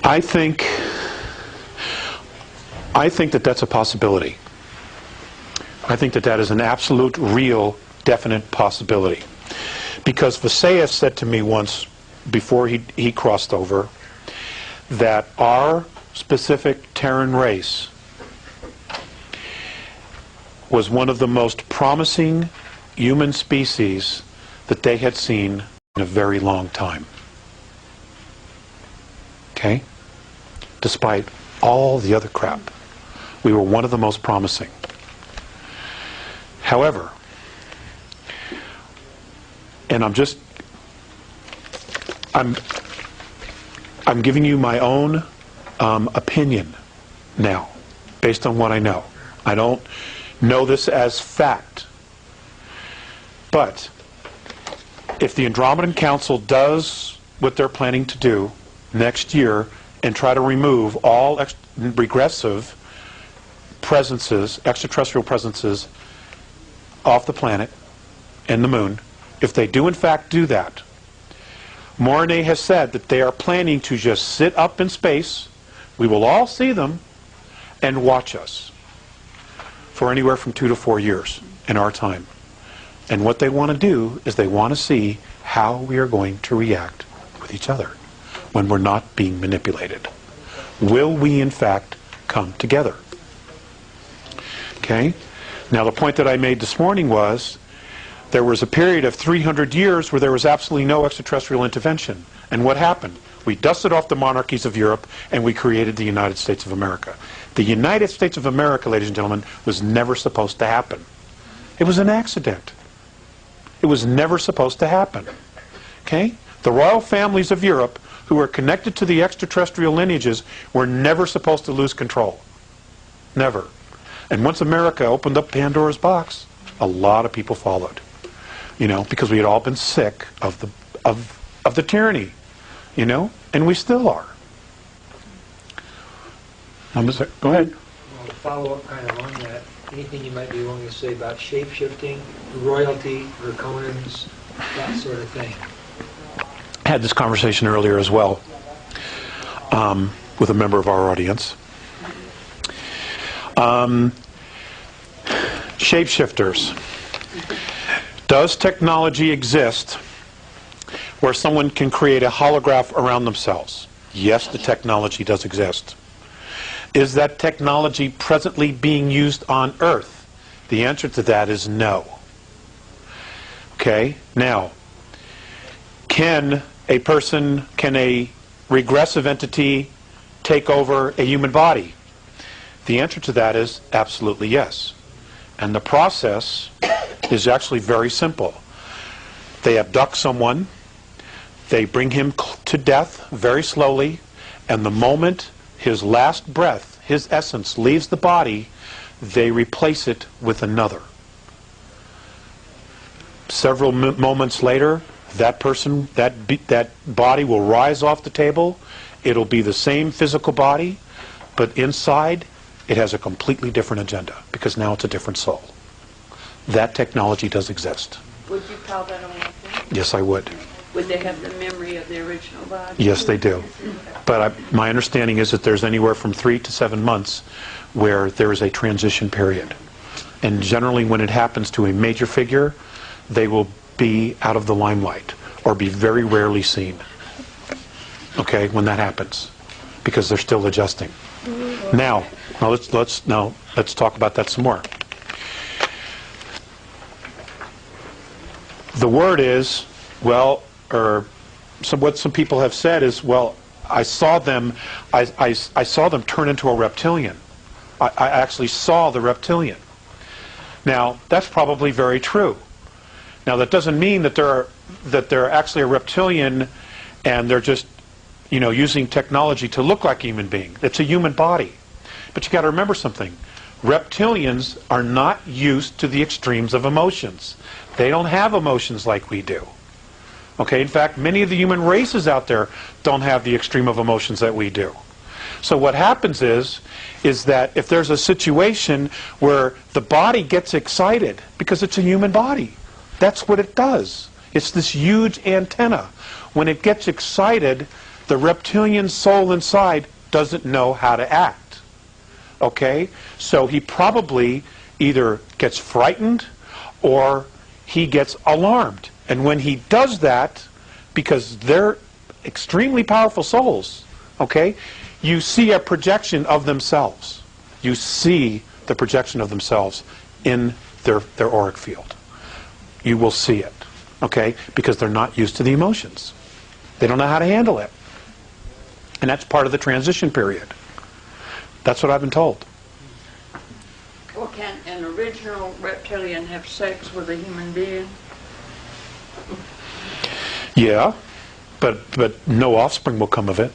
I think that that's a possibility. I think that that is an absolute, real, definite possibility. Because Visayas said to me once, before he crossed over, that our specific Terran race was one of the most promising human species that they had seen in a very long time. Okay? Despite all the other crap, we were one of the most promising. However, and I'm giving you my own opinion now, based on what I know. I don't know this as fact. But if the Andromedan Council does what they're planning to do next year and try to remove all regressive presences, extraterrestrial presences, off the planet and the moon, if they do in fact do that, Mornay has said that they are planning to just sit up in space, we will all see them, and watch us for anywhere from 2 to 4 years in our time. And what they want to do is they want to see how we are going to react with each other when we're not being manipulated. Will we in fact come together? Okay? Now the point that I made this morning was there was a period of 300 years where there was absolutely no extraterrestrial intervention. And what happened? We dusted off the monarchies of Europe and we created the United States of America. The United States of America, ladies and gentlemen, was never supposed to happen. It was an accident. It was never supposed to happen. Okay? The royal families of Europe, who were connected to the extraterrestrial lineages, were never supposed to lose control. Never. And once America opened up Pandora's box, a lot of people followed. You know, because we had all been sick of the tyranny. You know, and we still are. Go ahead. Well, to follow up kind of on that, anything you might be willing to say about shape-shifting, royalty, draconians, that sort of thing? I had this conversation earlier as well with a member of our audience. Shapeshifters. Does technology exist where someone can create a holograph around themselves? Yes, the technology does exist. Is that technology presently being used on Earth? The answer to that is no. Okay, now, can a regressive entity take over a human body? The answer to that is absolutely yes. And the process is actually very simple. They abduct someone, they bring him to death very slowly, and the moment his last breath, his essence, leaves the body, they replace it with another. Several moments later, that person, that body will rise off the table. It'll be the same physical body, but inside it has a completely different agenda, because now it's a different soul. That technology does exist. Would you call that a weapon? Yes, I would. Would they have the memory of the original body? Yes, they do. But my understanding is that there's anywhere from 3 to 7 months where there is a transition period. And generally when it happens to a major figure, they will be out of the limelight or be very rarely seen. Okay, when that happens, because they're still adjusting. Now let's talk about that some more. The word is, well, what some people have said is, well, I saw them turn into a reptilian. I actually saw the reptilian. Now, that's probably very true. Now, that doesn't mean that they're actually a reptilian and they're just, you know, using technology to look like a human being. It's a human body. But you got to remember something. Reptilians are not used to the extremes of emotions. They don't have emotions like we do. Okay, in fact, many of the human races out there don't have the extreme of emotions that we do. So what happens is that if there's a situation where the body gets excited, because it's a human body, that's what it does. It's this huge antenna. When it gets excited, the reptilian soul inside doesn't know how to act. Okay? So he probably either gets frightened or he gets alarmed. And when he does that, because they're extremely powerful souls, okay, you see a projection of themselves. You see the projection of themselves in their auric field. You will see it, okay, because they're not used to the emotions. They don't know how to handle it. And that's part of the transition period. That's what I've been told. Well, can an original reptilian have sex with a human being? Yeah, but no offspring will come of it.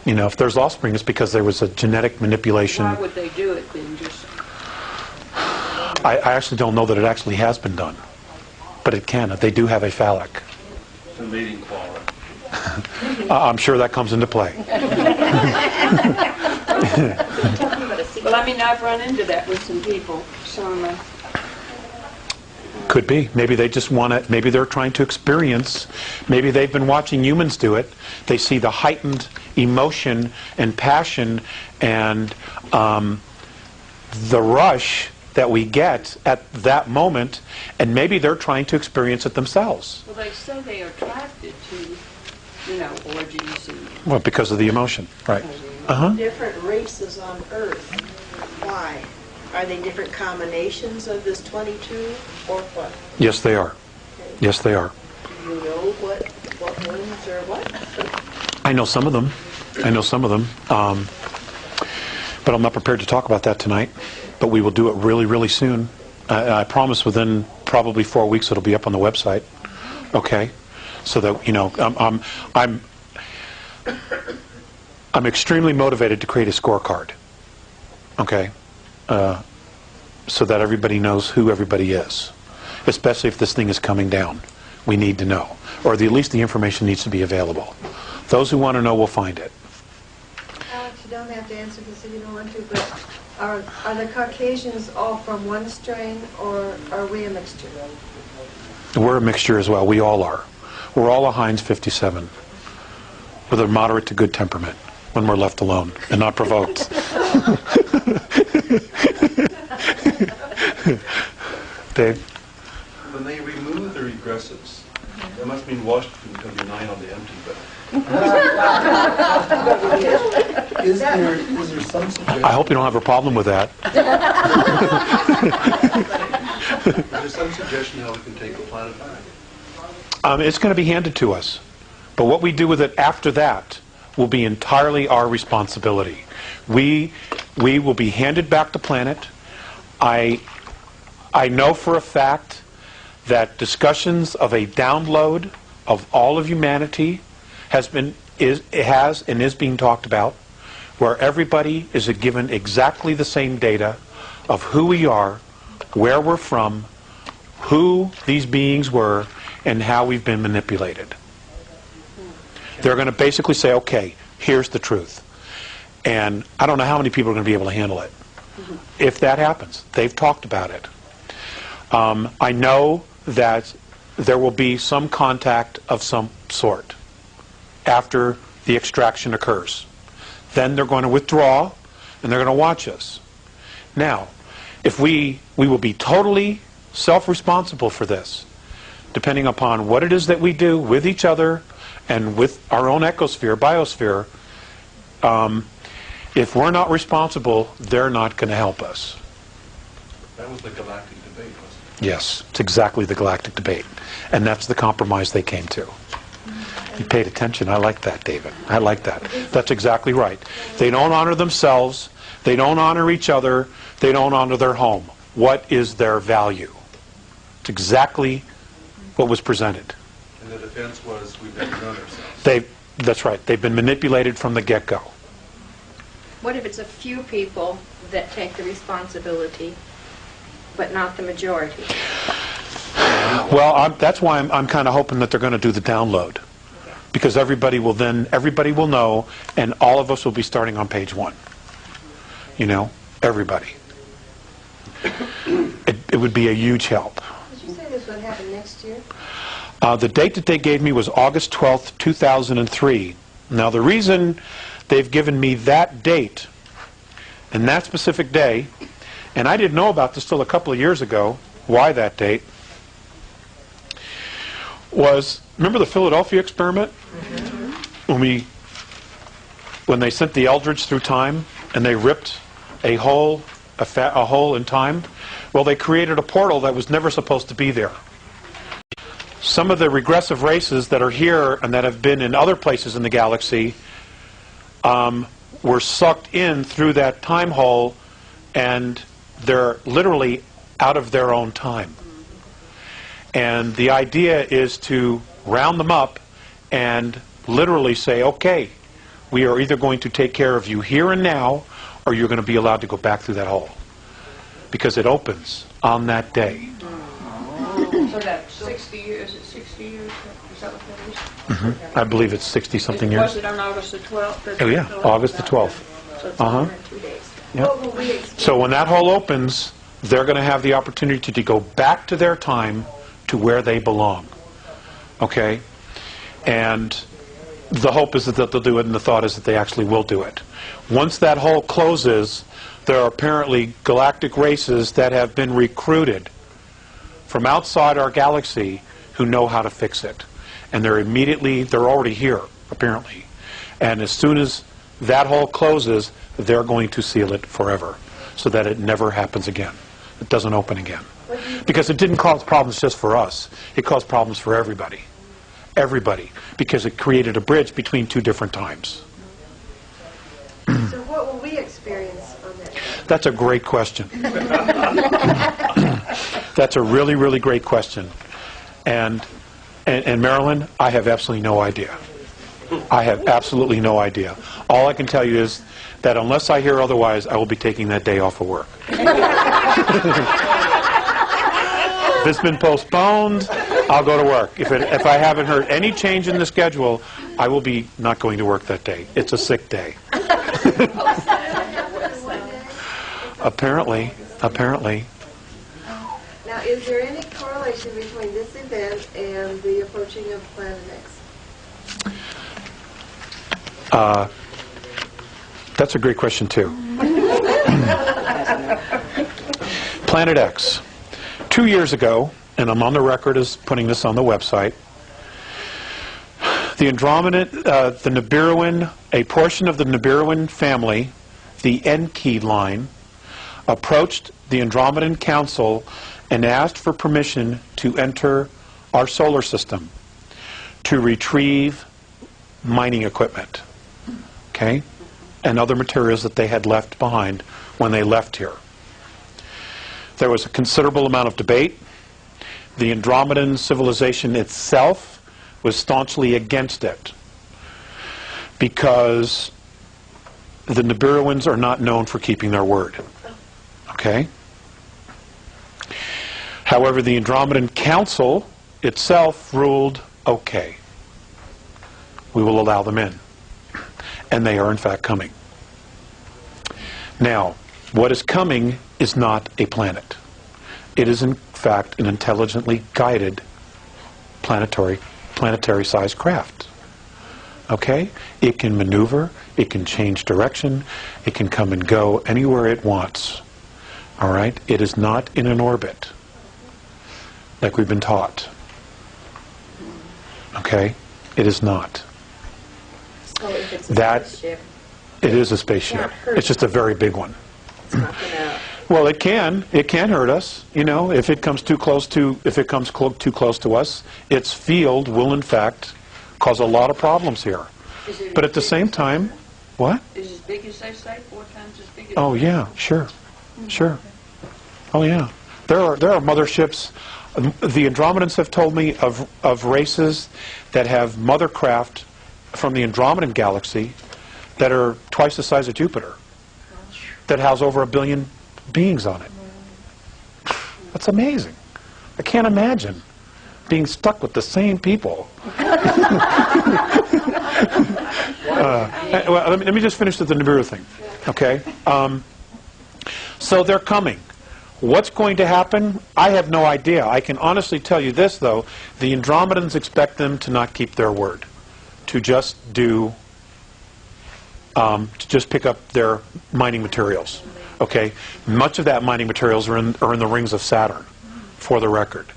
You know, if there's offspring, it's because there was a genetic manipulation. Why would they do it then? Just I actually don't know that it actually has been done, but it can. They do have a phallic. The mating quality. I'm sure that comes into play. well, I mean, I've run into that with some people. Some could be. Maybe they just want to. Maybe they're trying to experience. Maybe they've been watching humans do it. They see the heightened emotion and passion and the rush that we get at that moment, and maybe they're trying to experience it themselves. Well, they say they are attracted to, you know, orgies and... Well, because of the emotion, right. Different races on Earth. Why? Are they different combinations of this 22 or what? Yes, they are. Yes, they are. Do you know what ones or what? I know some of them. I know some of them. But I'm not prepared to talk about that tonight. But we will do it really, really soon. I promise within probably 4 weeks it'll be up on the website. Okay? So that, you know, I'm extremely motivated to create a scorecard. Okay? So that everybody knows who everybody is. Especially if this thing is coming down. We need to know. Or at least the information needs to be available. Those who want to know will find it. Alex, you don't have to answer this if you don't want to, but are the Caucasians all from one strain, or are we a mixture? We're a mixture as well. We all are. We're all a Heinz 57 with a moderate to good temperament when we're left alone and not provoked. Dave? When they remove the regressives, that must mean Washington's going to be 9 on the empty, but Is there some suggestion? I hope you don't have a problem with that. is there some suggestion how we can take the planet back? It's going to be handed to us. But what we do with it after that will be entirely our responsibility. We will be handed back the planet. I know for a fact that discussions of a download of all of humanity is being talked about, where everybody is given exactly the same data of who we are, where we're from, who these beings were, and how we've been manipulated. They're going to basically say, okay, here's the truth. And I don't know how many people are going to be able to handle it. If that happens, they've talked about it. I know that there will be some contact of some sort after the extraction occurs. Then they're going to withdraw, and they're going to watch us. Now, if we will be totally self-responsible for this, depending upon what it is that we do with each other and with our own ecosphere, biosphere. If we're not responsible, they're not going to help us. That was the galactic debate, wasn't Yes, it's exactly the galactic debate. And that's the compromise they came to. You paid attention. I like that, David. I like that. That's exactly right. They don't honor themselves. They don't honor each other. They don't honor their home. What is their value? It's exactly what was presented. it? And the defense was, we've never known ourselves. That's right. They've been manipulated from the get-go. What if it's a few people that take the responsibility, but not the majority? Well, that's why I'm kind of hoping that they're going to do the download. Because everybody will know, and all of us will be starting on page 1. You know, everybody. It would be a huge help. Did you say this would happen next year? The date that they gave me was August 12th, 2003. Now, the reason they've given me that date and that specific day, and I didn't know about this till a couple of years ago, why that date, was, remember the Philadelphia experiment? When they sent the Eldridge through time and they ripped a hole in time? Well, they created a portal that was never supposed to be there. Some of the regressive races that are here and that have been in other places in the galaxy were sucked in through that time hole, and they're literally out of their own time. And the idea is to round them up and literally say, okay, we are either going to take care of you here and now, or you're going to be allowed to go back through that hole. Because it opens on that day. So that's 60 years, is it 60 years? Is that what that is? Mm-hmm. I believe it's 60-something years. Was it on August the 12th? Oh, yeah, August the 12th. So it's Uh-huh. 2 days. Yep. So when that hole opens, they're going to have the opportunity to go back to their time to where they belong. Okay? And the hope is that they'll do it, and the thought is that they actually will do it. Once that hole closes, there are apparently galactic races that have been recruited from outside our galaxy who know how to fix it. And they're already here, apparently. And as soon as that hole closes, they're going to seal it forever. so that it never happens again. It doesn't open again. Because it didn't cause problems just for us. It caused problems for everybody. Everybody. Because it created a bridge between two different times. So what will we experience on that? That's a great question. That's a really, really great question. And Marilyn, I have absolutely no idea. I have absolutely no idea. All I can tell you is that unless I hear otherwise, I will be taking that day off of work. If it's been postponed, I'll go to work. If I haven't heard any change in the schedule, I will be not going to work that day. It's a sick day. Apparently. Now, is there any correlation between this event and the approaching of Planet X? That's a great question, too. Planet X. 2 years ago, and I'm on the record as putting this on the website, the Nibiruan, a portion of the Nibiruan family, the Enki line, approached the Andromedan Council and asked for permission to enter our solar system to retrieve mining equipment, okay, and other materials that they had left behind when they left here. There was a considerable amount of debate. The Andromedan civilization itself was staunchly against it because the Nibiruans are not known for keeping their word. Okay? However, the Andromedan Council itself ruled, okay, we will allow them in. And they are in fact coming. Now, what is coming is not a planet. It is in fact an intelligently guided planetary-sized craft. Okay? It can maneuver, it can change direction, it can come and go anywhere it wants. All right? It is not in an orbit, like we've been taught. Okay? It is not. So if it's a That spaceship, it is a spaceship. It's just a very big one. it's not gonna. Well, it can hurt us. You know, if it comes too close to too close to us, its field will in fact cause a lot of problems here. But at the same time, what? Is as big as they say, 4 times as big as... Oh yeah, sure. Oh yeah. There are motherships. The Andromedans have told me of races that have mother craft from the Andromedan galaxy that are twice the size of Jupiter, that house over 1 billion beings on it. That's amazing. I can't imagine being stuck with the same people. Well, let me just finish with the Nibiru thing. Okay? So they're coming. What's going to happen? I have no idea. I can honestly tell you this, though. The Andromedans expect them to not keep their word, to just do, to just pick up their mining materials. Okay? Much of that mining materials are in the rings of Saturn, for the record.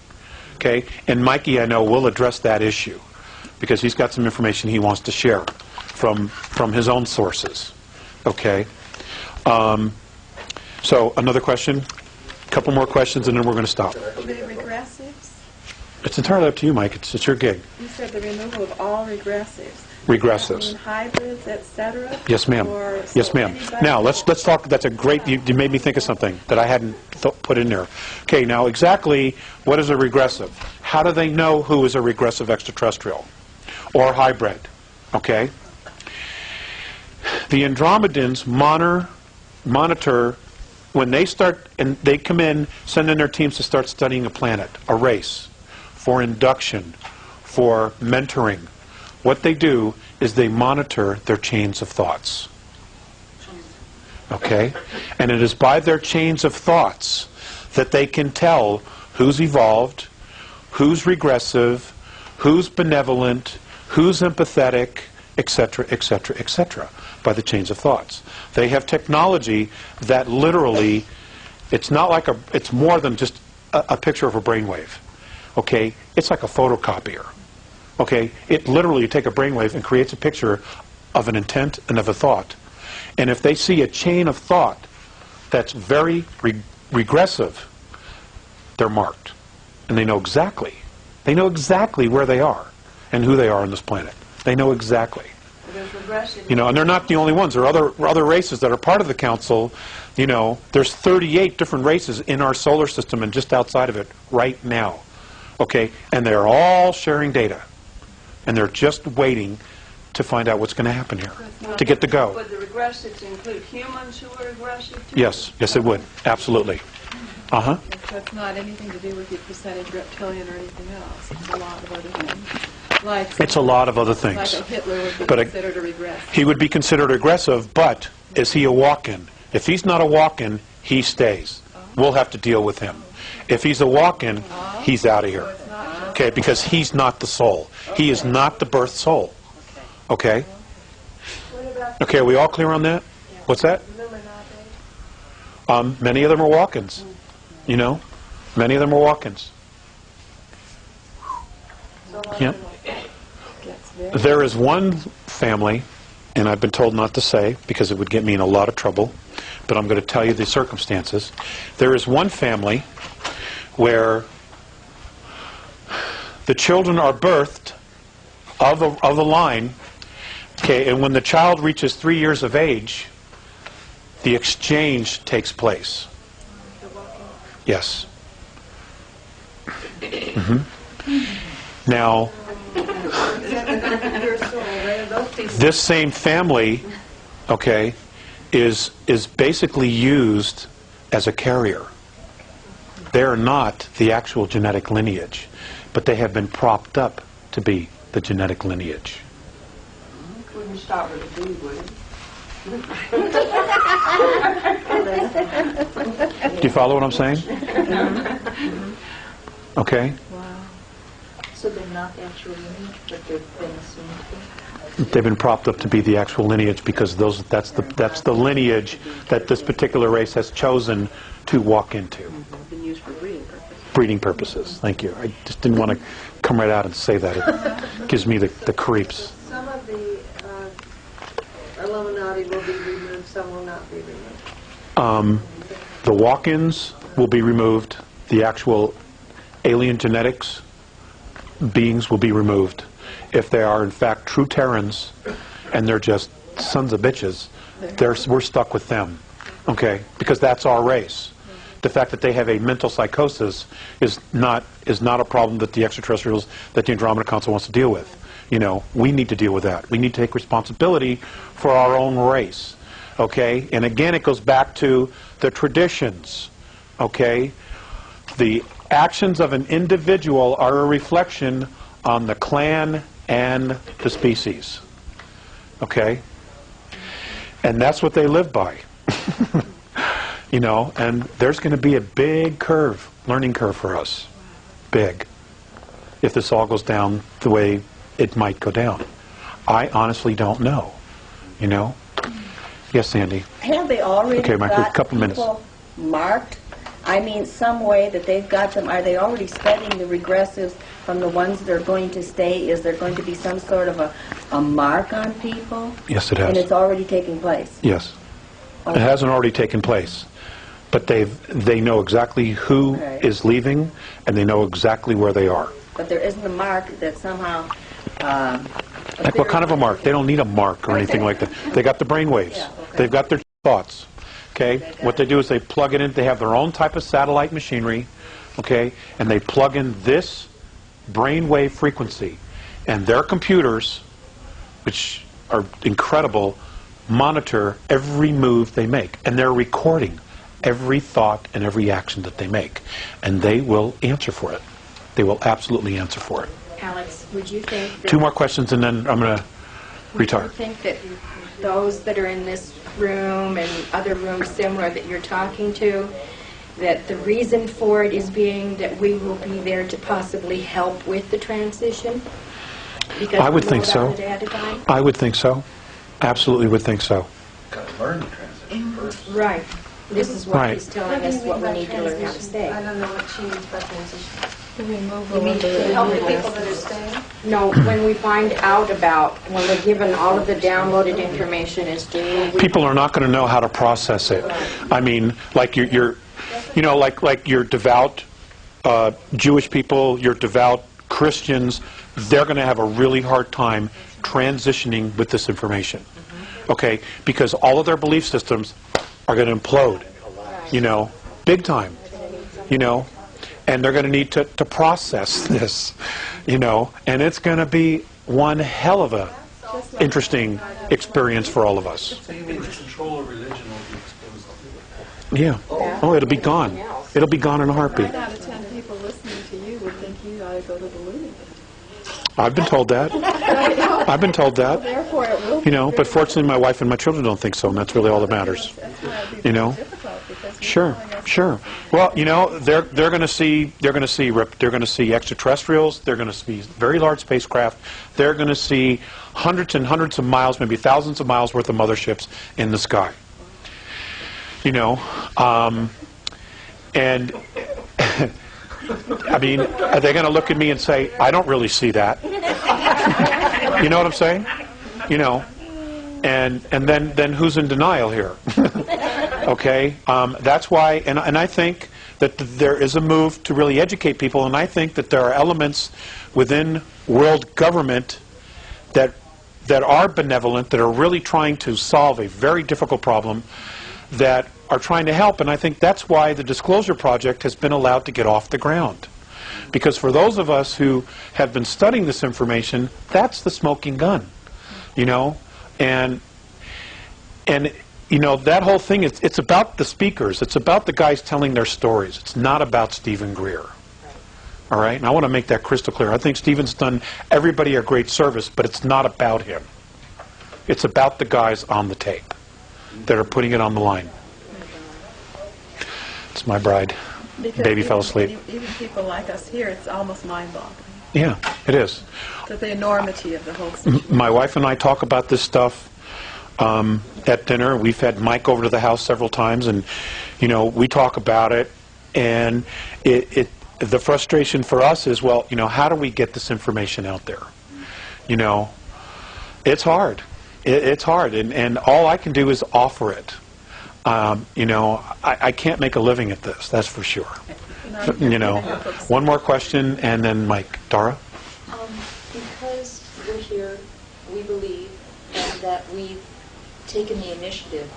Okay? And Mikey, I know, will address that issue, because he's got some information he wants to share from his own sources. Okay? So, another question? A couple more questions, and then we're going to stop. The regressives? It's entirely up to you, Mike. It's your gig. You said the removal of all regressives. Regressives. I mean, hybrids, etc. Yes, ma'am. Yes, ma'am. Now, let's talk. That's a great. You made me think of something that I hadn't put in there. Okay. Now, exactly what is a regressive? How do they know who is a regressive extraterrestrial or hybrid? Okay. The Andromedans monitor when they start, and they come in, send in their teams to start studying a planet, a race, for induction, for mentoring. What they do is they monitor their chains of thoughts. Okay? And it is by their chains of thoughts that they can tell who's evolved, who's regressive, who's benevolent, who's empathetic, etc., etc., etc., by the chains of thoughts. They have technology that literally, it's not like it's more than just a picture of a brainwave. Okay? It's like a photocopier. Okay? It literally, you take a brainwave and creates a picture of an intent and of a thought. And if they see a chain of thought that's very regressive, they're marked. And they know exactly. They know exactly where they are and who they are on this planet. They know exactly. There's regressive. You know, and they're not the only ones. There are other races that are part of the council. You know, there's 38 different races in our solar system and just outside of it right now. Okay? And they're all sharing data. And they're just waiting to find out what's going to happen here, to get the go. Would the regressives include humans who are regressive too? Yes, yes it would. Absolutely. Uh-huh. That's not anything to do with your percentage reptilian or anything else. It's a lot of other things. Like It's a lot of other things. Like a Hitler would be But considered a regressive. he would be considered aggressive, but is he a walk-in? If he's not a walk-in, he stays. We'll have to deal with him. If he's a walk-in, he's out of here. Okay, because he's not the soul. He is not the birth soul. Okay? Okay, are we all clear on that? What's that? Many of them are walk-ins. You know? Many of them are walk-ins. Yeah. There is one family, and I've been told not to say because it would get me in a lot of trouble, but I'm going to tell you the circumstances. There is one family where the children are birthed of the line, okay, and when the child reaches 3 years of age, the exchange takes place. Yes. Now, this same family, okay, is basically used as a carrier. They're not the actual genetic lineage, but they have been propped up to be the genetic lineage. Wouldn't start with a B, would it? Do you follow what I'm saying? Okay. Wow. So they're not actual lineage, but they've been assumed to be? They've been propped up to be the actual lineage because that's the lineage that this particular race has chosen to walk into. Been used for breeding purposes. Breeding purposes. Thank you. I just didn't want to come right out and say that. It gives me the creeps. Some of the Illuminati will be removed, some will not be removed. The walk-ins will be removed. The actual alien genetics beings will be removed. If they are in fact true Terrans and they're just sons of bitches, we're stuck with them. Okay? Because that's our race. The fact that they have a mental psychosis is not a problem that the extraterrestrials, that the Andromeda Council wants to deal with. You know, we need to deal with that. We need to take responsibility for our own race. Okay? And again, it goes back to the traditions. Okay? The actions of an individual are a reflection on the clan and the species. Okay? And that's what they live by. You know, and there's going to be a big curve, learning curve for us. Big. If this all goes down the way it might go down. I honestly don't know. You know? Yes, Sandy. Have they already Okay, Michael, got a couple minutes. people marked? I mean, some way that they've got them. Are they already studying the regressives from the ones that are going to stay? Is there going to be some sort of a mark on people? Yes, it has. And it's already taking place? Yes. Okay. It hasn't already taken place. But they know exactly who is leaving, and they know exactly where they are. But there isn't a mark that somehow... Like what kind of a mark? They don't need a mark or anything like that. They got the brain waves. Yeah, okay. They've got their thoughts. Okay? What they do is they plug it in. They have their own type of satellite machinery. Okay? And they plug in this brainwave frequency. And their computers, which are incredible, monitor every move they make. And they're recording every thought and every action that they make. And they will answer for it. They will absolutely answer for it. Alex, would you think that... 2 more questions and then I'm going to retire. Would you think that those that are in this room and other rooms similar that you're talking to, that the reason for it is being that we will be there to possibly help with the transition? Because I would we think know so. that ahead of time? I would think so. Absolutely would think so. Got to learn the transition first. Right. This is what Right. he's telling us what we need to learn how to stay. I don't know what she means by transition. The removal You mean of to the help the people that are staying? No, when we find out about, when we're given all of the downloaded information as to... People are not going to know how to process it. I mean, like you know, like your devout Jewish people, your devout Christians, they're going to have a really hard time transitioning with this information. Okay? Because all of their belief systems are going to implode, you know, big time, you know, and they're going to need to process this, you know, and it's going to be one hell of a interesting experience for all of us. So you mean the control of religion will be exposed to it? Yeah. Oh, it'll be gone. It'll be gone in a heartbeat. 9 out of 10 people listening to you would think you ought to go to the loony bin. I've been told that. I've been told that. Therefore, it will You know, but fortunately my wife and my children don't think so, and that's really all that matters. That's why it'd be You know? difficult, because Sure, sure. Well, you know, they're going to see extraterrestrials. They're going to see very large spacecraft. They're going to see hundreds and hundreds of miles, maybe thousands of miles worth of motherships in the sky. You know, and I mean, are they going to look at me and say, "I don't really see that"? You know what I'm saying? You know, and then who's in denial here? Okay, that's why, and I think that there is a move to really educate people, and I think that there are elements within world government that are benevolent, that are really trying to solve a very difficult problem, that are trying to help, and I think that's why the Disclosure Project has been allowed to get off the ground. Because for those of us who have been studying this information, that's the smoking gun, you know, and you know, that whole thing, it's about the speakers. It's about the guys telling their stories. It's not about Stephen Greer. All right? And I want to make that crystal clear. I think Stephen's done everybody a great service, but it's not about him. It's about the guys on the tape that are putting it on the line. It's my bride. because Baby fell asleep. Even people like us here, it's almost mind-boggling. Yeah, it is. The enormity of the whole situation. My wife and I talk about this stuff at dinner. We've had Mike over to the house several times, and you know, we talk about it. And the frustration for us is, well, you know, how do we get this information out there? You know, it's hard. It's hard, and all I can do is offer it. You know, I can't make a living at this, that's for sure. You know, one more question, and then Mike. Dara? Because we're here, we believe, and that we've taken the initiative,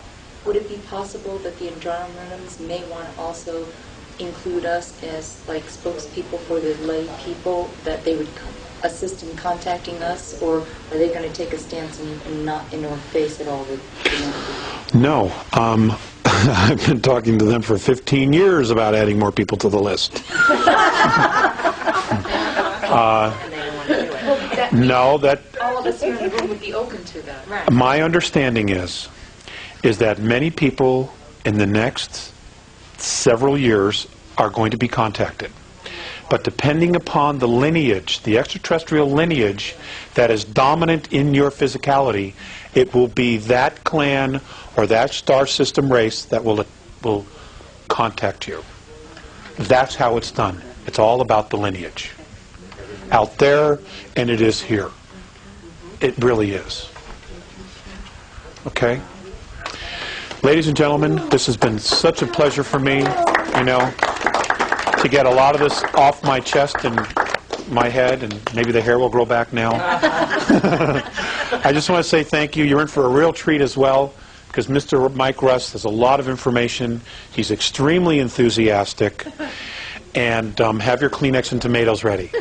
would it be possible that the Andromedans may want to also include us as like spokespeople for the lay people, that they would assist in contacting us, or are they going to take a stance and not in our face at all with humanity? No. I've been talking to them for 15 years about adding more people to the list. No, that... All of us here in the room would be open to that. Right. My understanding is that many people in the next several years are going to be contacted. But depending upon the lineage, the extraterrestrial lineage that is dominant in your physicality, it will be that clan or that star system race that will contact you. That's how it's done. It's all about the lineage. Out there, and it is here. It really is. Okay? Ladies and gentlemen, this has been such a pleasure for me, you know, to get a lot of this off my chest and my head, and maybe the hair will grow back now. I just want to say thank you. You're in for a real treat as well, because Mr. Mike Russ has a lot of information. He's extremely enthusiastic. And have your Kleenex and tomatoes ready.